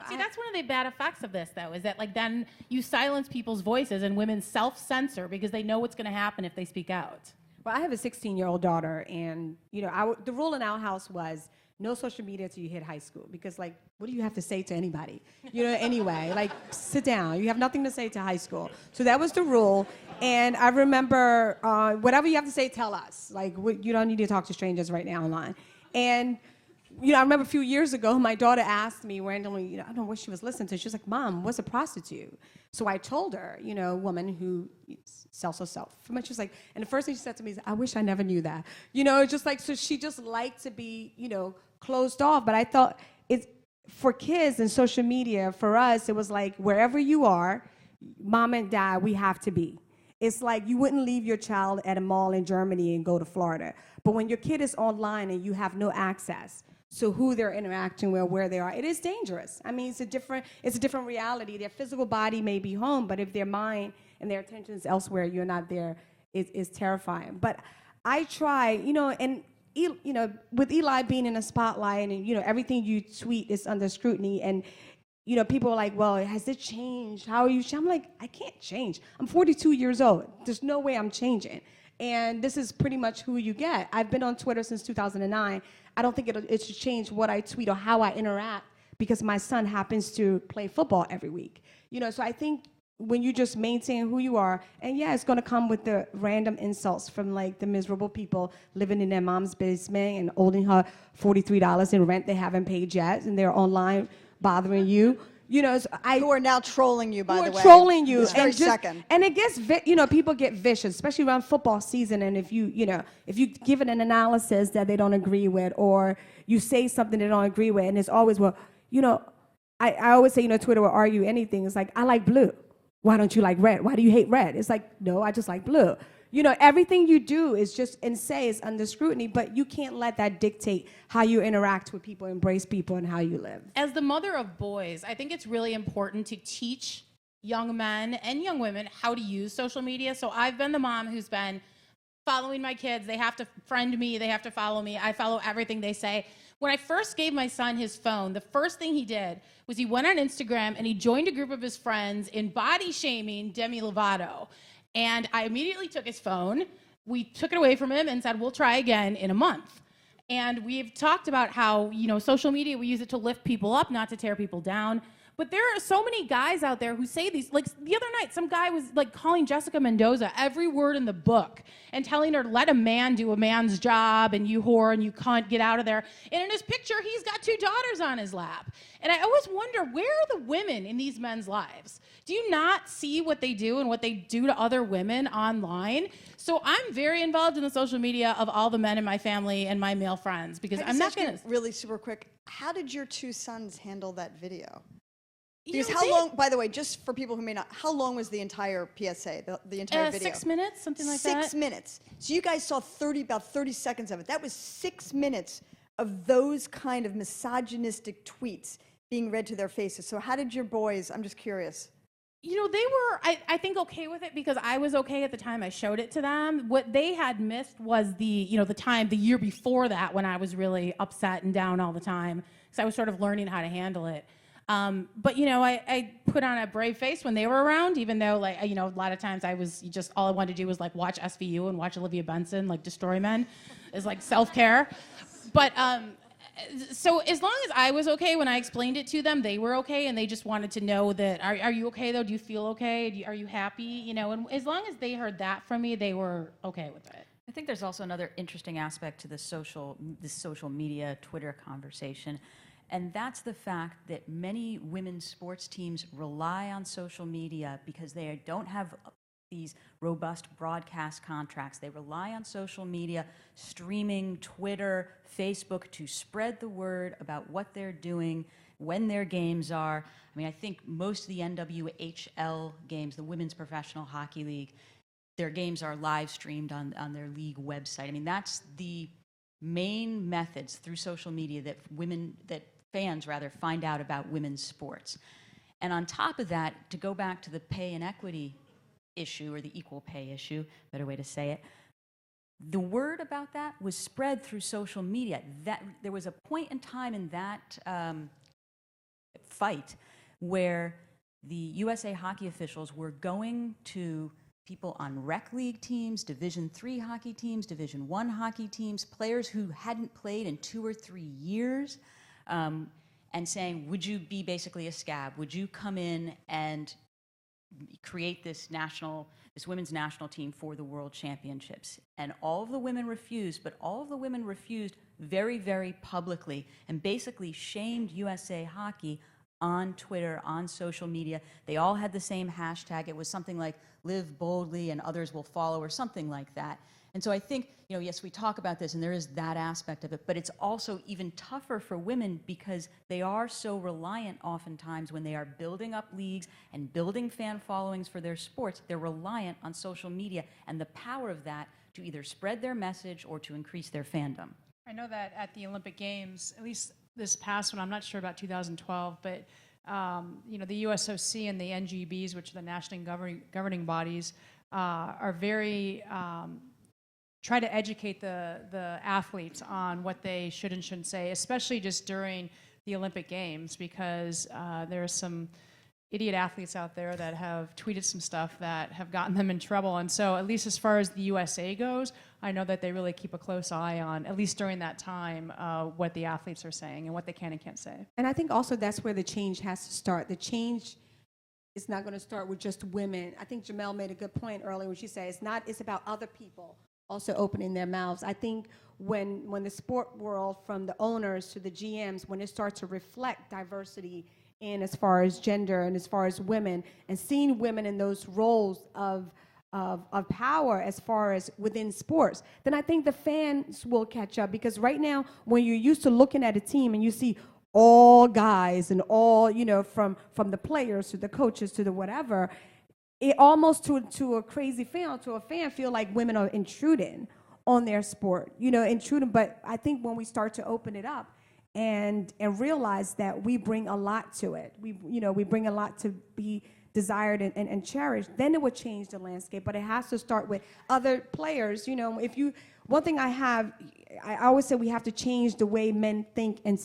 See, that's one of the bad effects of this, though, is that like then you silence people's voices, and women self-censor because they know what's going to happen if they speak out. Well, I have a 16-year-old daughter, and you know, the rule in our house was no social media till you hit high school, because like, what do you have to say to anybody? You know, anyway, like, sit down. You have nothing to say to high school. So that was the rule. And I remember, whatever you have to say, tell us. Like, you don't need to talk to strangers right now online. And you know, I remember a few years ago, my daughter asked me randomly, you know, I don't know what she was listening to. She was like, Mom, what's a prostitute? So I told her, you know, a woman who sells herself. And she was like, and the first thing she said to me is, I wish I never knew that. You know, just like, so she just liked to be, you know, closed off. But I thought it's for kids and social media, for us, it was like, wherever you are, mom and dad, we have to be. It's like you wouldn't leave your child at a mall in Germany and go to Florida. But when your kid is online and you have no access, so who they're interacting with, where they are, it is dangerous. I mean, it's a different reality. Their physical body may be home, but if their mind and their attention is elsewhere, you're not there, it's terrifying. But I try, you know, and you know, with Eli being in a spotlight, and you know, everything you tweet is under scrutiny, and you know, people are like, well, has it changed? How are you? I'm like, I can't change. I'm 42 years old. There's no way I'm changing. And this is pretty much who you get. I've been on Twitter since 2009. I don't think it should change what I tweet or how I interact, because my son happens to play football every week. You know, so I think when you just maintain who you are, and yeah, it's gonna come with the random insults from like the miserable people living in their mom's basement and owing her $43 in rent they haven't paid yet, and they're online bothering you. You know, who are now trolling you, by the way. Who are trolling you. This very second. And it gets, you know, people get vicious, especially around football season. And if you give it an analysis that they don't agree with, or you say something they don't agree with, and it's always, well, you know, I always say, you know, Twitter will argue anything. It's like, I like blue. Why don't you like red? Why do you hate red? It's like, no, I just like blue. You know, everything you do is just, and say is under scrutiny, but you can't let that dictate how you interact with people, embrace people, and how you live. As the mother of boys, I think it's really important to teach young men and young women how to use social media. So I've been the mom who's been following my kids. They have to friend me. They have to follow me. I follow everything they say. When I first gave my son his phone, the first thing he did was he went on Instagram and he joined a group of his friends in body shaming Demi Lovato. And I immediately took his phone. We took it away from him and said, we'll try again in a month. And we've talked about how, you know, social media, we use it to lift people up, not to tear people down. But there are so many guys out there who say these, like the other night, some guy was like calling Jessica Mendoza every word in the book and telling her, let a man do a man's job and you whore and you can't get out of there. And in his picture, he's got 2 daughters on his lap. And I always wonder, where are the women in these men's lives? Do you not see what they do and what they do to other women online? So I'm very involved in the social media of all the men in my family and my male friends, because I'm not going to... Really super quick, how did your 2 sons handle that video? Because You know, how long, by the way, just for people who may not, how long was the entire PSA, the entire video? 6 minutes, something like that. 6 minutes. So you guys saw about 30 seconds of it. That was 6 minutes of those kind of misogynistic tweets being read to their faces. So how did your boys, I'm just curious. You know, they were, I think, okay with it because I was okay at the time I showed it to them. What they had missed was the year before that, when I was really upset and down all the time, because I was sort of learning how to handle it. But, you know, I put on a brave face when they were around, even though, like, you know, a lot of times I was just, all I wanted to do was, like, watch SVU and watch Olivia Benson, like, destroy men. Is like, self-care. But, so as long as I was okay when I explained it to them, they were okay, and they just wanted to know that, are you okay, though? Do you feel okay? Are you happy? You know, and as long as they heard that from me, they were okay with it. I think there's also another interesting aspect to this social media, Twitter conversation. And that's the fact that many women's sports teams rely on social media because they don't have these robust broadcast contracts. They rely on social media, streaming, Twitter, Facebook, to spread the word about what they're doing, when their games are. I mean, I think most of the NWHL games, the Women's Professional Hockey League, their games are live streamed on their league website. I mean, that's the main methods through social media that fans find out about women's sports. And on top of that, to go back to the pay inequity issue, or the equal pay issue, better way to say it, the word about that was spread through social media. That there was a point in time in that fight where the USA hockey officials were going to people on rec league teams, Division III hockey teams, Division I hockey teams, players who hadn't played in 2 or 3 years, and saying, would you be basically a scab? Would you come in and create this women's national team for the World Championships? And all of the women refused, but all of the women refused very, very publicly, and basically shamed USA Hockey on Twitter, on social media. They all had the same hashtag. It was something like "live boldly and others will follow," or something like that. And so I think, you know, yes, we talk about this and there is that aspect of it, but it's also even tougher for women because they are so reliant oftentimes when they are building up leagues and building fan followings for their sports. They're reliant on social media and the power of that to either spread their message or to increase their fandom. I know that at the Olympic Games, at least this past one, I'm not sure about 2012, but you know, the USOC and the NGBs, which are the national governing bodies, are very try to educate the athletes on what they should and shouldn't say, especially just during the Olympic Games, because there are some idiot athletes out there that have tweeted some stuff that have gotten them in trouble. And so, at least as far as the USA goes, I know that they really keep a close eye on, at least during that time, what the athletes are saying and what they can and can't say. And I think also that's where the change has to start. The change is not going to start with just women. I think Jamel made a good point earlier when she said it's about other people also opening their mouths. I think when the sport world, from the owners to the GMs, when it starts to reflect diversity in as far as gender and as far as women, and seeing women in those roles of power as far as within sports, then I think the fans will catch up. Because right now, when you're used to looking at a team and you see all guys and all, you know, from the players to the coaches to the whatever, it almost to a crazy fan, to a fan, feel like women are intruding on their sport, you know, intruding. But I think when we start to open it up and realize that we bring a lot to it, we bring a lot to be desired and cherished, then it would change the landscape. But it has to start with other players. You know, one thing I always say, we have to change the way men think and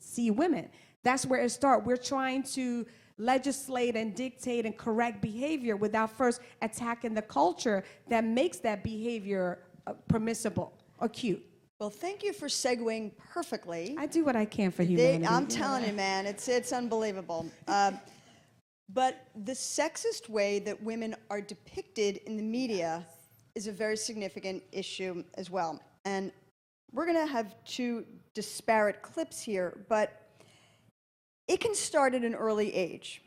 see women. That's where it starts. We're trying to legislate and dictate and correct behavior without first attacking the culture that makes that behavior permissible or cute. Well, thank you for segueing perfectly. I do what I can for humanity. I'm telling you, man, it's unbelievable. But the sexist way that women are depicted in the media is a very significant issue as well. And we're going to have two disparate clips here, but it can start at an early age.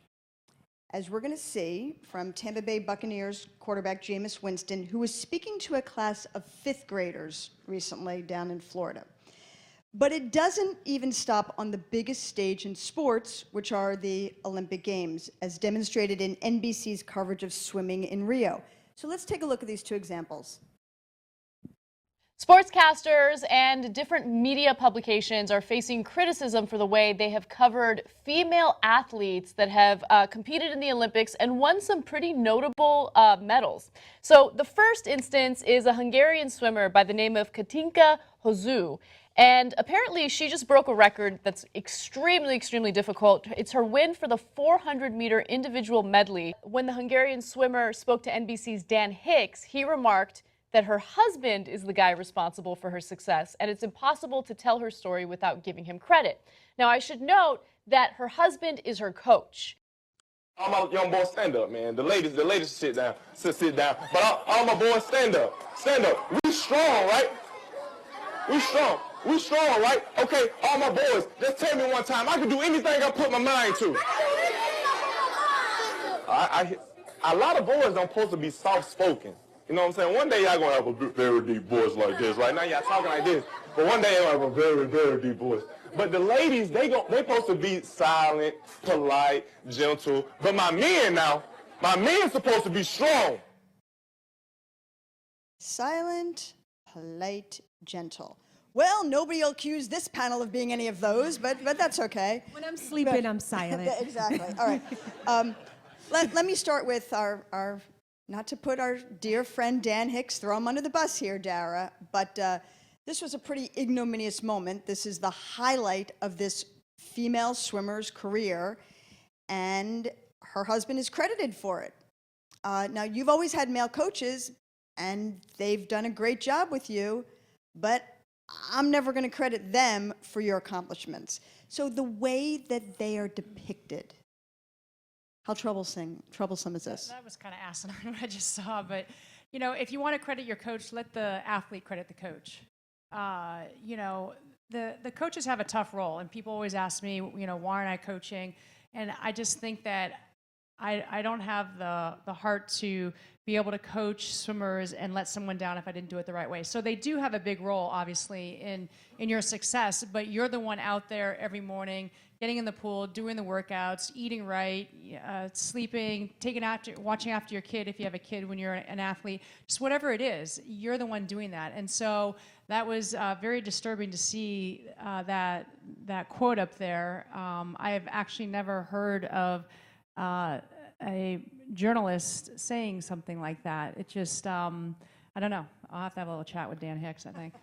As we're going to see from Tampa Bay Buccaneers quarterback Jameis Winston, who was speaking to a class of 5th graders recently down in Florida. But it doesn't even stop on the biggest stage in sports, which are the Olympic Games, as demonstrated in NBC's coverage of swimming in Rio. So let's take a look at these two examples. Sportscasters and different media publications are facing criticism for the way they have covered female athletes that have competed in the Olympics and won some pretty notable medals. So the first instance is a Hungarian swimmer by the name of Katinka Hosszú. And apparently she just broke a record that's extremely, extremely difficult. It's her win for the 400-meter individual medley. When the Hungarian swimmer spoke to NBC's Dan Hicks, he remarked that her husband is the guy responsible for her success, and it's impossible to tell her story without giving him credit. Now, I should note that her husband is her coach. All my young boys stand up, man. The ladies sit down. Sit down. But all my boys stand up. Stand up. We strong, right? We strong. We strong, right? Okay, all my boys, just tell me one time. I can do anything I put my mind to. A lot of boys don't supposed to be soft-spoken. You know what I'm saying? One day y'all gonna have a very deep voice like this. Right now y'all talking like this, but one day y'all have a very, very deep voice. But the ladies, they supposed to be silent, polite, gentle. But my men supposed to be strong. Silent, polite, gentle. Well, nobody will accuse this panel of being any of those, but that's okay. When I'm sleeping, I'm silent. Exactly. All right. Let me start with our, not to put our dear friend Dan Hicks, throw him under the bus here, Dara, but this was a pretty ignominious moment. This is the highlight of this female swimmer's career, and her husband is credited for it. Now, you've always had male coaches, and they've done a great job with you, but I'm never going to credit them for your accomplishments. So the way that they are depicted, how troublesome is this? That was kind of asinine what I just saw, but you know, if you want to credit your coach, let the athlete credit the coach. You know, the coaches have a tough role, and people always ask me, you know, why aren't I coaching? And I just think that I don't have the heart to be able to coach swimmers and let someone down if I didn't do it the right way. So they do have a big role, obviously, in your success, but you're the one out there every morning, getting in the pool, doing the workouts, eating right, sleeping, watching after your kid if you have a kid when you're an athlete, just whatever it is, you're the one doing that. And so that was very disturbing to see that quote up there. I have actually never heard of a journalist saying something like that. It just, I don't know. I'll have to have a little chat with Dan Hicks, I think.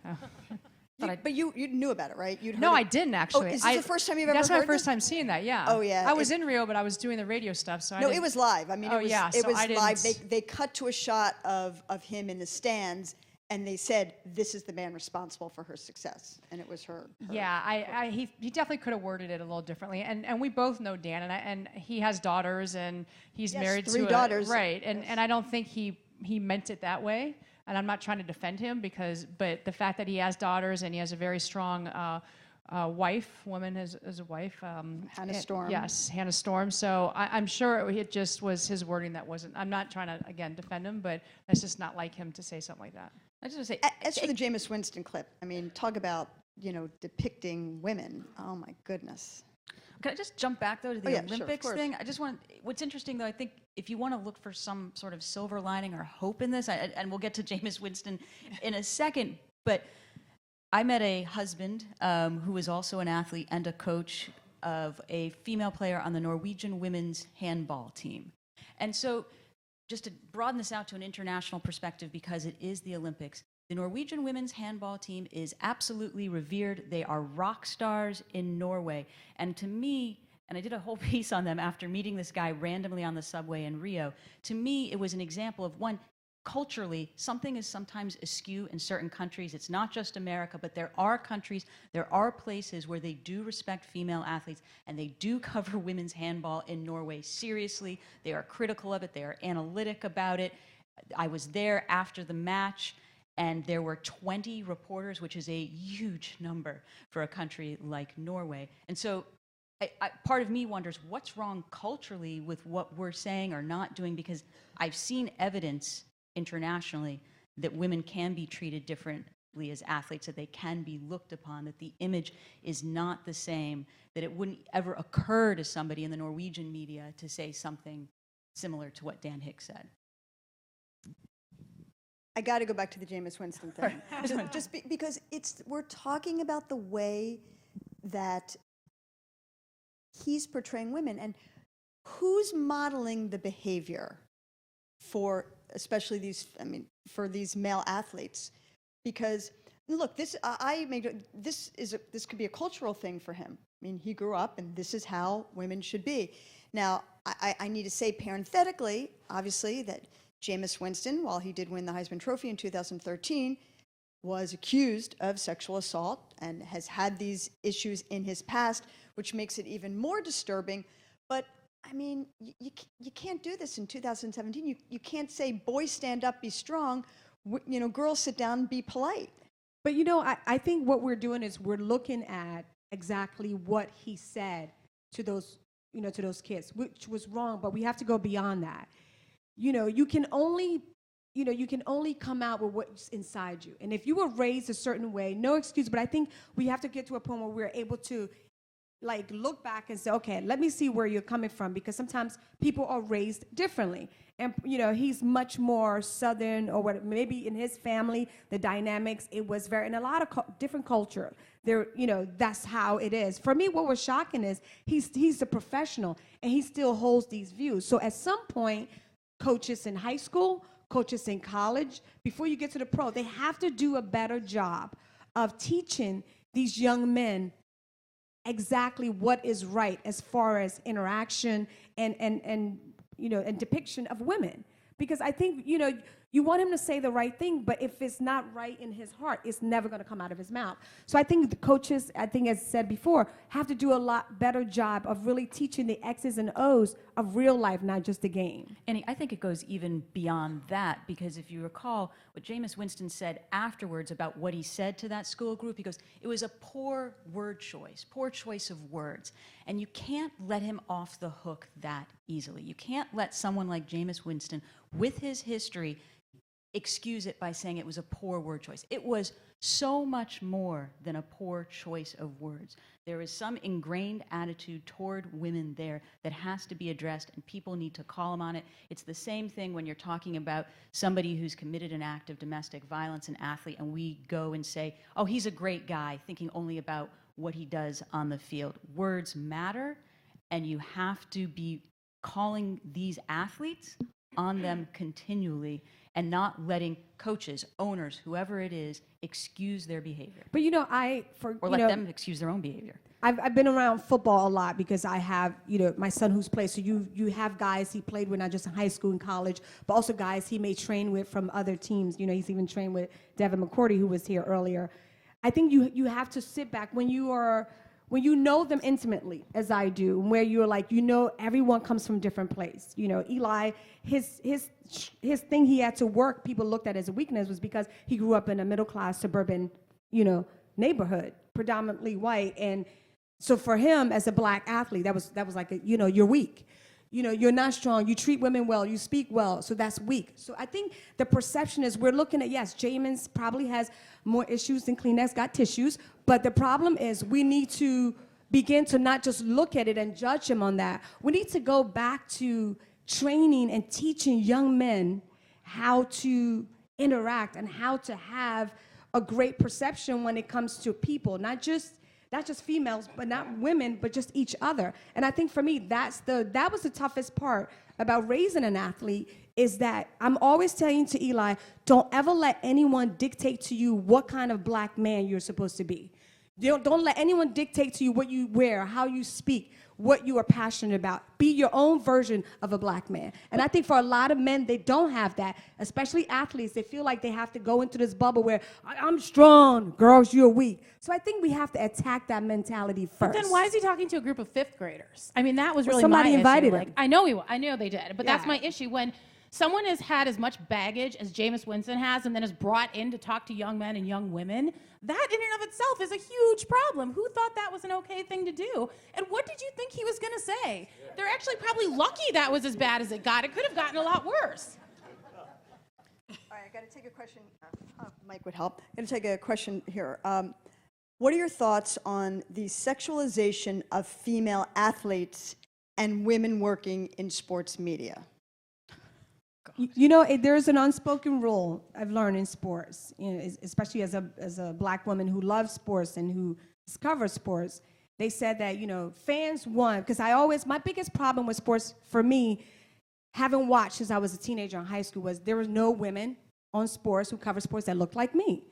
But you knew about it, right? You'd heard No, it. I didn't actually. Oh, is this the first time you've ever heard That's my first this? time seeing that, yeah. Oh, yeah. I was in Rio, but I was doing the radio stuff, so No, it was live. I mean, Oh, it was, yeah, it so was I didn't- live. They cut to a shot of him in the stands, and they said, this is the man responsible for her success. And it was her. Yeah, he definitely could have worded it a little differently. And we both know Dan, and he has daughters, and he's married to 3 daughters. Right, and I don't think he meant it that way. And I'm not trying to defend him but the fact that he has daughters and he has a very strong woman as a wife. Hannah Storm. Yes, Hannah Storm. So I'm sure it just was his wording that wasn't. I'm not trying to, again, defend him, but that's just not like him to say something like that. I just want to say, As for the Jameis Winston clip, I mean, talk about, depicting women. Oh, my goodness. Can I just jump back, though, to the Oh, yeah, sure, of Olympics course. thing? What's interesting, though, I think if you want to look for some sort of silver lining or hope in this, and we'll get to Jameis Winston in a second, but I met a husband who was also an athlete and a coach of a female player on the Norwegian women's handball team. And so just to broaden this out to an international perspective, because it is the Olympics, the Norwegian women's handball team is absolutely revered. They are rock stars in Norway. And to me, and I did a whole piece on them after meeting this guy randomly on the subway in Rio, to me, it was an example of, one, culturally, something is sometimes askew in certain countries. It's not just America, but there are countries, there are places where they do respect female athletes, and they do cover women's handball in Norway seriously. They are critical of it. They are analytic about it. I was there after the match, and there were 20 reporters, which is a huge number for a country like Norway. And so part of me wonders what's wrong culturally with what we're saying or not doing, because I've seen evidence internationally that women can be treated differently as athletes, that they can be looked upon, that the image is not the same, that it wouldn't ever occur to somebody in the Norwegian media to say something similar to what Dan Hicks said. I got to go back to the Jameis Winston thing, because we're talking about the way that he's portraying women, and who's modeling the behavior for especially for these male athletes. Because look, this could be a cultural thing for him. I mean, he grew up and this is how women should be. Now, I need to say parenthetically, obviously, that Jameis Winston, while he did win the Heisman Trophy in 2013, was accused of sexual assault and has had these issues in his past, which makes it even more disturbing. But I mean, you can't do this in 2017. You can't say, boys stand up, be strong, girls sit down, be polite. But I think what we're doing is we're looking at exactly what he said to those, to those kids, which was wrong, but we have to go beyond that. You can only come out with what's inside you. And if you were raised a certain way, no excuse, but I think we have to get to a point where we're able to look back and say, okay, let me see where you're coming from, because sometimes people are raised differently. And, he's much more Southern, or what, maybe in his family, the dynamics, it was very, in a lot of different culture, there, that's how it is. For me, what was shocking is he's a professional and he still holds these views. So at some point, coaches in high school, coaches in college, before you get to the pro, they have to do a better job of teaching these young men exactly what is right as far as interaction and depiction of women. Because I think, you want him to say the right thing, but if it's not right in his heart, it's never going to come out of his mouth. So I think the coaches, as said before, have to do a lot better job of really teaching the X's and O's of real life, not just the game. And I think it goes even beyond that, because if you recall what Jameis Winston said afterwards about what he said to that school group, he goes, it was a poor word choice, poor choice of words. And you can't let him off the hook that easily. You can't let someone like Jameis Winston, with his history, excuse it by saying it was a poor word choice. It was so much more than a poor choice of words. There is some ingrained attitude toward women there that has to be addressed, and people need to call him on it. It's the same thing when you're talking about somebody who's committed an act of domestic violence, an athlete, and we go and say, oh, he's a great guy, thinking only about what he does on the field. Words matter, and you have to be calling these athletes on them continually, and not letting coaches, owners, whoever it is, excuse their behavior. But let them excuse their own behavior. I've been around football a lot because I have, my son who's played. So you have guys he played with, not just in high school and college, but also guys he may train with from other teams. He's even trained with Devin McCourty, who was here earlier. I think you have to sit back when you know them intimately, as I do, where you're everyone comes from different place. Eli, his thing he had to work, people looked at as a weakness, was because he grew up in a middle-class suburban, neighborhood, predominantly white. And so for him, as a black athlete, that was like, you're weak. You're not strong. You treat women well. You speak well. So that's weak. So I think the perception is we're looking at, yes, Jameis probably has more issues than Kleenex got tissues. But the problem is we need to begin to not just look at it and judge him on that. We need to go back to training and teaching young men how to interact and how to have a great perception when it comes to people, not just females, but not women, but just each other. And I think for me, that was the toughest part about raising an athlete, is that I'm always telling to Eli, don't ever let anyone dictate to you what kind of black man you're supposed to be. Don't let anyone dictate to you what you wear, how you speak, what you are passionate about. Be your own version of a black man. And I think for a lot of men, they don't have that, especially athletes. They feel like they have to go into this bubble where I'm strong, girls, you're weak. So I think we have to attack that mentality first. But then why is he talking to a group of fifth graders? I mean, that was really somebody my invited issue. him. Like, I know they did, but that's my issue. When someone has had as much baggage as Jameis Winston has and then is brought in to talk to young men and young women, that in and of itself is a huge problem. Who thought that was an okay thing to do? And what did you think he was going to say? They're actually probably lucky that was as bad as it got. It could have gotten a lot worse. All right, I got to take a question. Mike would help. I'm going to take a question here. What are your thoughts on the sexualization of female athletes and women working in sports media? You know, there's an unspoken rule I've learned in sports, you know, especially as a black woman who loves sports and who covers sports. They said that, you know, fans want, because my biggest problem with sports for me, having watched since I was a teenager in high school, was there was no women on sports who cover sports that looked like me.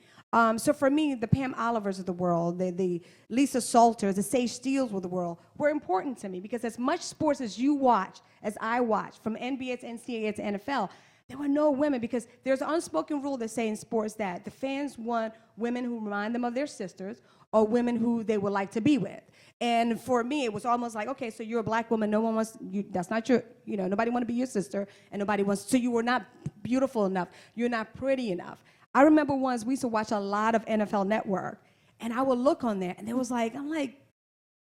So for me, the Pam Olivers of the world, the Lisa Salters, the Sage Steeles of the world were important to me, because as much sports as you watch, as I watch, from NBA to NCAA to NFL, there were no women, because there's an unspoken rule that say in sports that the fans want women who remind them of their sisters or women who they would like to be with. And for me, it was almost like, okay, so you're a black woman, no one wants you, that's not your, you know, nobody want to be your sister, and nobody wants, so you were not beautiful enough, you're not pretty enough. I remember once we used to watch a lot of NFL Network, and I would look on there, and there was like, I'm like,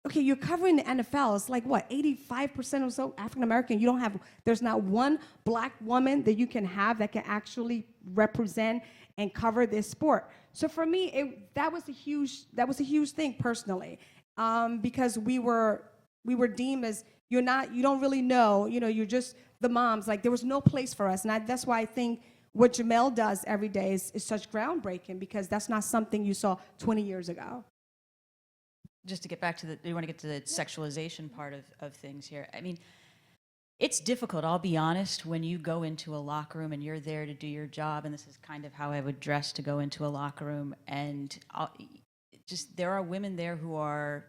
okay, you're covering the NFL. It's like, what, 85% or so African American? You don't have, there's not one black woman that you can have that can actually represent and cover this sport. So for me, that was a huge thing personally, because we were deemed as, you don't really know, you know, you're just the moms. Like, there was no place for us, and that's why I think what Jamel does every day is such groundbreaking, because that's not something you saw 20 years ago. Just to get back to you want to get to the sexualization part of things here. I mean, it's difficult, I'll be honest, when you go into a locker room and you're there to do your job, and this is kind of how I would dress to go into a locker room, and there are women there who are,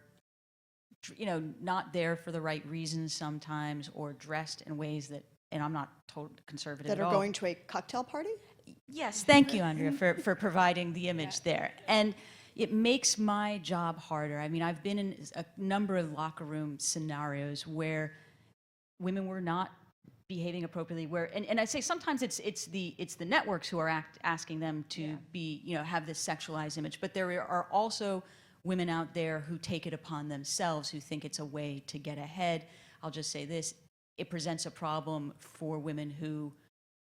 you know, not there for the right reasons sometimes, or dressed in ways that, and I'm not totally conservative at all. That are going to a cocktail party? Yes, thank you, Andrea, for providing the image there. And it makes my job harder. I mean, I've been in a number of locker room scenarios where women were not behaving appropriately. And I say sometimes it's the networks who are asking them to be, you know, have this sexualized image. But there are also women out there who take it upon themselves, who think it's a way to get ahead. I'll just say this. It presents a problem for women who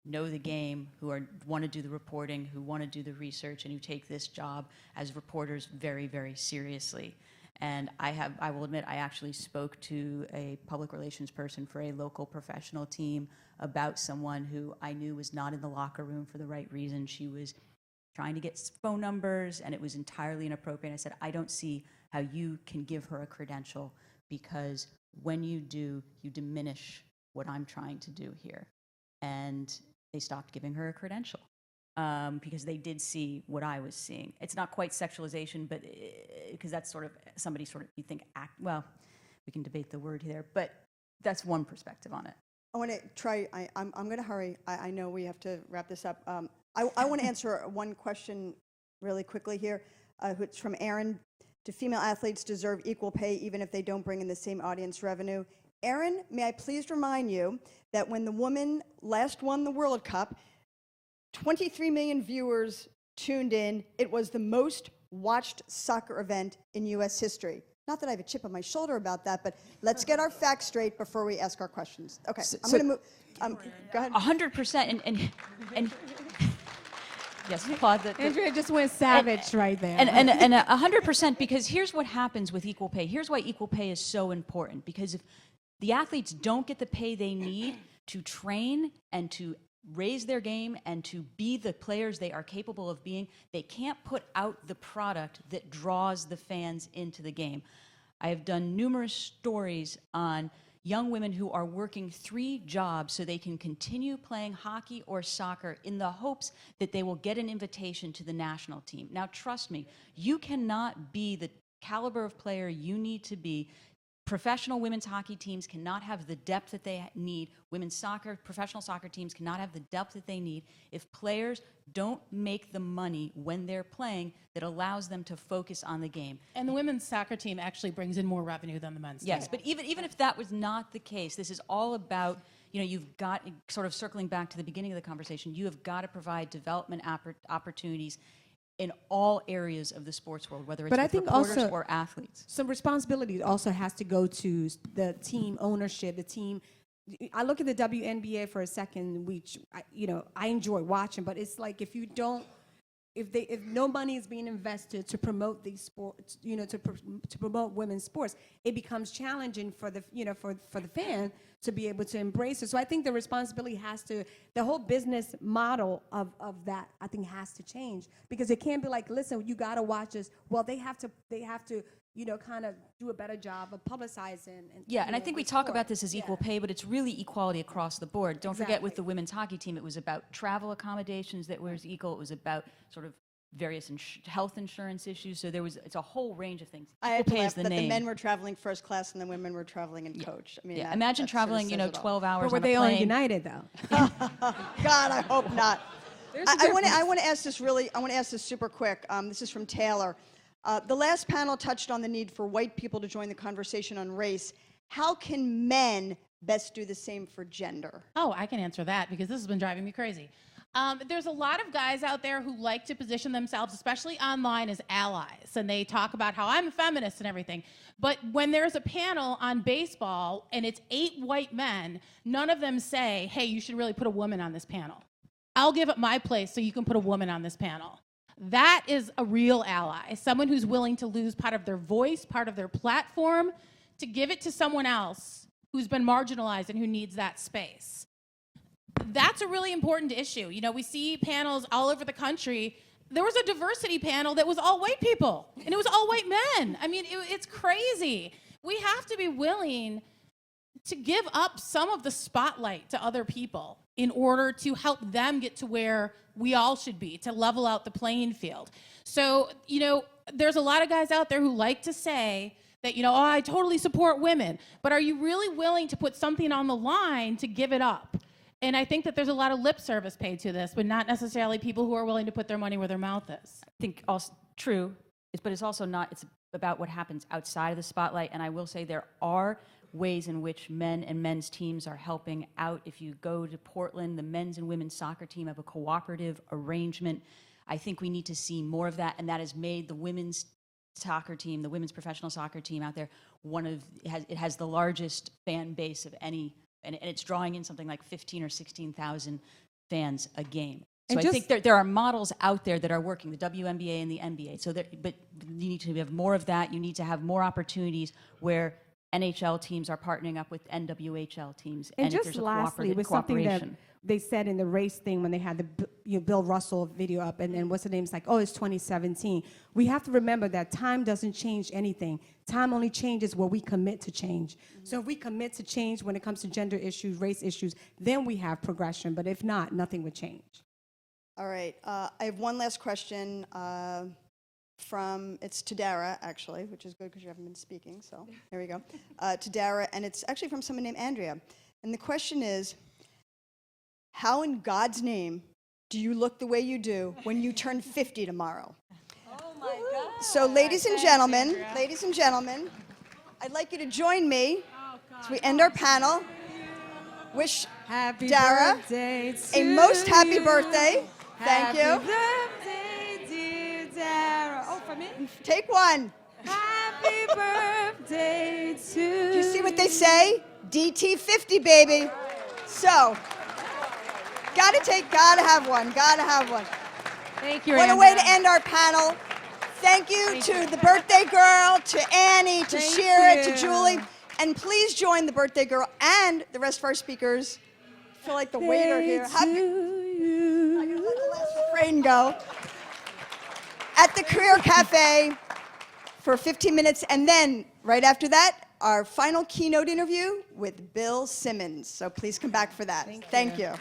know the game, who want to do the reporting, who want to do the research, and who take this job as reporters very, very seriously. And I will admit, I actually spoke to a public relations person for a local professional team about someone who I knew was not in the locker room for the right reason. She was trying to get phone numbers, and it was entirely inappropriate. I said, I don't see how you can give her a credential, because when you do, you diminish what I'm trying to do here. And they stopped giving her a credential because they did see what I was seeing. It's not quite sexualization, but because that's sort of somebody sort of, you think, well, we can debate the word here, but that's one perspective on it. I want to try, I'm going to hurry. I know we have to wrap this up. I want to answer one question really quickly here. It's from Aaron. Do female athletes deserve equal pay even if they don't bring in the same audience revenue? Aaron, may I please remind you that when the woman last won the World Cup, 23 million viewers tuned in. It was the most watched soccer event in U.S. history. Not that I have a chip on my shoulder about that, but let's get our facts straight before we ask our questions. Okay, I'm going to move. Go ahead. 100%, and yes, applaud that. Andrea just went savage right there. And 100%, because here's what happens with equal pay. Here's why equal pay is so important, because if the athletes don't get the pay they need to train and to raise their game and to be the players they are capable of being, they can't put out the product that draws the fans into the game. I have done numerous stories on young women who are working 3 jobs so they can continue playing hockey or soccer in the hopes that they will get an invitation to the national team. Now, trust me, you cannot be the caliber of player you need to be. Professional women's hockey teams cannot have the depth that they need. Women's soccer, professional soccer teams cannot have the depth that they need if players don't make the money when they're playing that allows them to focus on the game. And the women's soccer team actually brings in more revenue than the men's team. Yes, but even if that was not the case, this is all about, you've got, sort of circling back to the beginning of the conversation, you have got to provide development opportunities in all areas of the sports world, whether it's But I with think reporters also or athletes. some responsibility also has to go to the team ownership, the team. I look at the WNBA for a second, which I enjoy watching, but it's like if no money is being invested to promote these sports, to promote women's sports, it becomes challenging for the for the fan to be able to embrace it. So I think the responsibility has to, the whole business model of that, I think, has to change, because it can't be like, listen, you got to watch us. Well, they have to kind of do a better job of publicizing. And I think we talk about this as equal pay, but it's really equality across the board. Don't forget, with the women's hockey team, it was about travel accommodations that was equal. It was about sort of various health insurance issues. So it's a whole range of things. I had to Equal pay laugh is the that name. the men were traveling first class and the women were traveling in coach. I mean, Imagine that traveling, sort of says it all. 12 hours But were on a they on plane. United though? God, I hope not. I want to ask this super quick. This is from Taylor. The last panel touched on the need for white people to join the conversation on race. How can men best do the same for gender? Oh, I can answer that because this has been driving me crazy. There's a lot of guys out there who like to position themselves, especially online, as allies. And they talk about how I'm a feminist and everything. But when there's a panel on baseball and it's 8 white men, none of them say, hey, you should really put a woman on this panel. I'll give up my place so you can put a woman on this panel. That is a real ally, someone who's willing to lose part of their voice, part of their platform, to give it to someone else who's been marginalized and who needs that space. That's a really important issue. We see panels all over the country. There was a diversity panel that was all white people, and it was all white men. I mean, it's crazy. We have to be willing to give up some of the spotlight to other people in order to help them get to where we all should be, to level out the playing field. So, there's a lot of guys out there who like to say that, I totally support women, but are you really willing to put something on the line to give it up? And I think that there's a lot of lip service paid to this, but not necessarily people who are willing to put their money where their mouth is. I think also true, but it's also not, it's about what happens outside of the spotlight. And I will say there are ways in which men and men's teams are helping out. If you go to Portland, the men's and women's soccer team have a cooperative arrangement. I think we need to see more of that, and that has made the women's soccer team, the women's professional soccer team out there, it has the largest fan base of any, and it's drawing in something like 15 or 16,000 fans a game. So I think there are models out there that are working, the WNBA and the NBA. So, but you need to have more of that. You need to have more opportunities where NHL teams are partnering up with NWHL teams. And if just there's a lastly, with something that cooperation. they said in the race thing when they had the Bill Russell video up, and then what's the name? It's like, oh, it's 2017. We have to remember that time doesn't change anything. Time only changes where we commit to change. Mm-hmm. So if we commit to change when it comes to gender issues, race issues, then we have progression. But if not, nothing would change. All right. I have one last question it's to Dara, actually, which is good because you haven't been speaking. So here we go. To Dara, and it's actually from someone named Andrea. And the question is, how in God's name do you look the way you do when you turn 50 tomorrow? Oh my God. So ladies and gentlemen, I'd like you to join me as we end our panel. Wish Happy Dara birthday a most happy birthday. Thank you. Happy birthday, dear Dara. Oh, for me? Take one. Happy birthday to you. Do you see what they say? DT50, baby. So, gotta have one. Thank you, What a Andrea. way to end our panel. Thank you to the birthday girl, to Annie, to Thank Shira, you. to Julie. And please join the birthday girl and the rest of our speakers. I feel like the waiter here. I'm gonna let the last refrain go. At the Career Cafe for 15 minutes, and then right after that, our final keynote interview with Bill Simmons. So please come back for that. Thank you.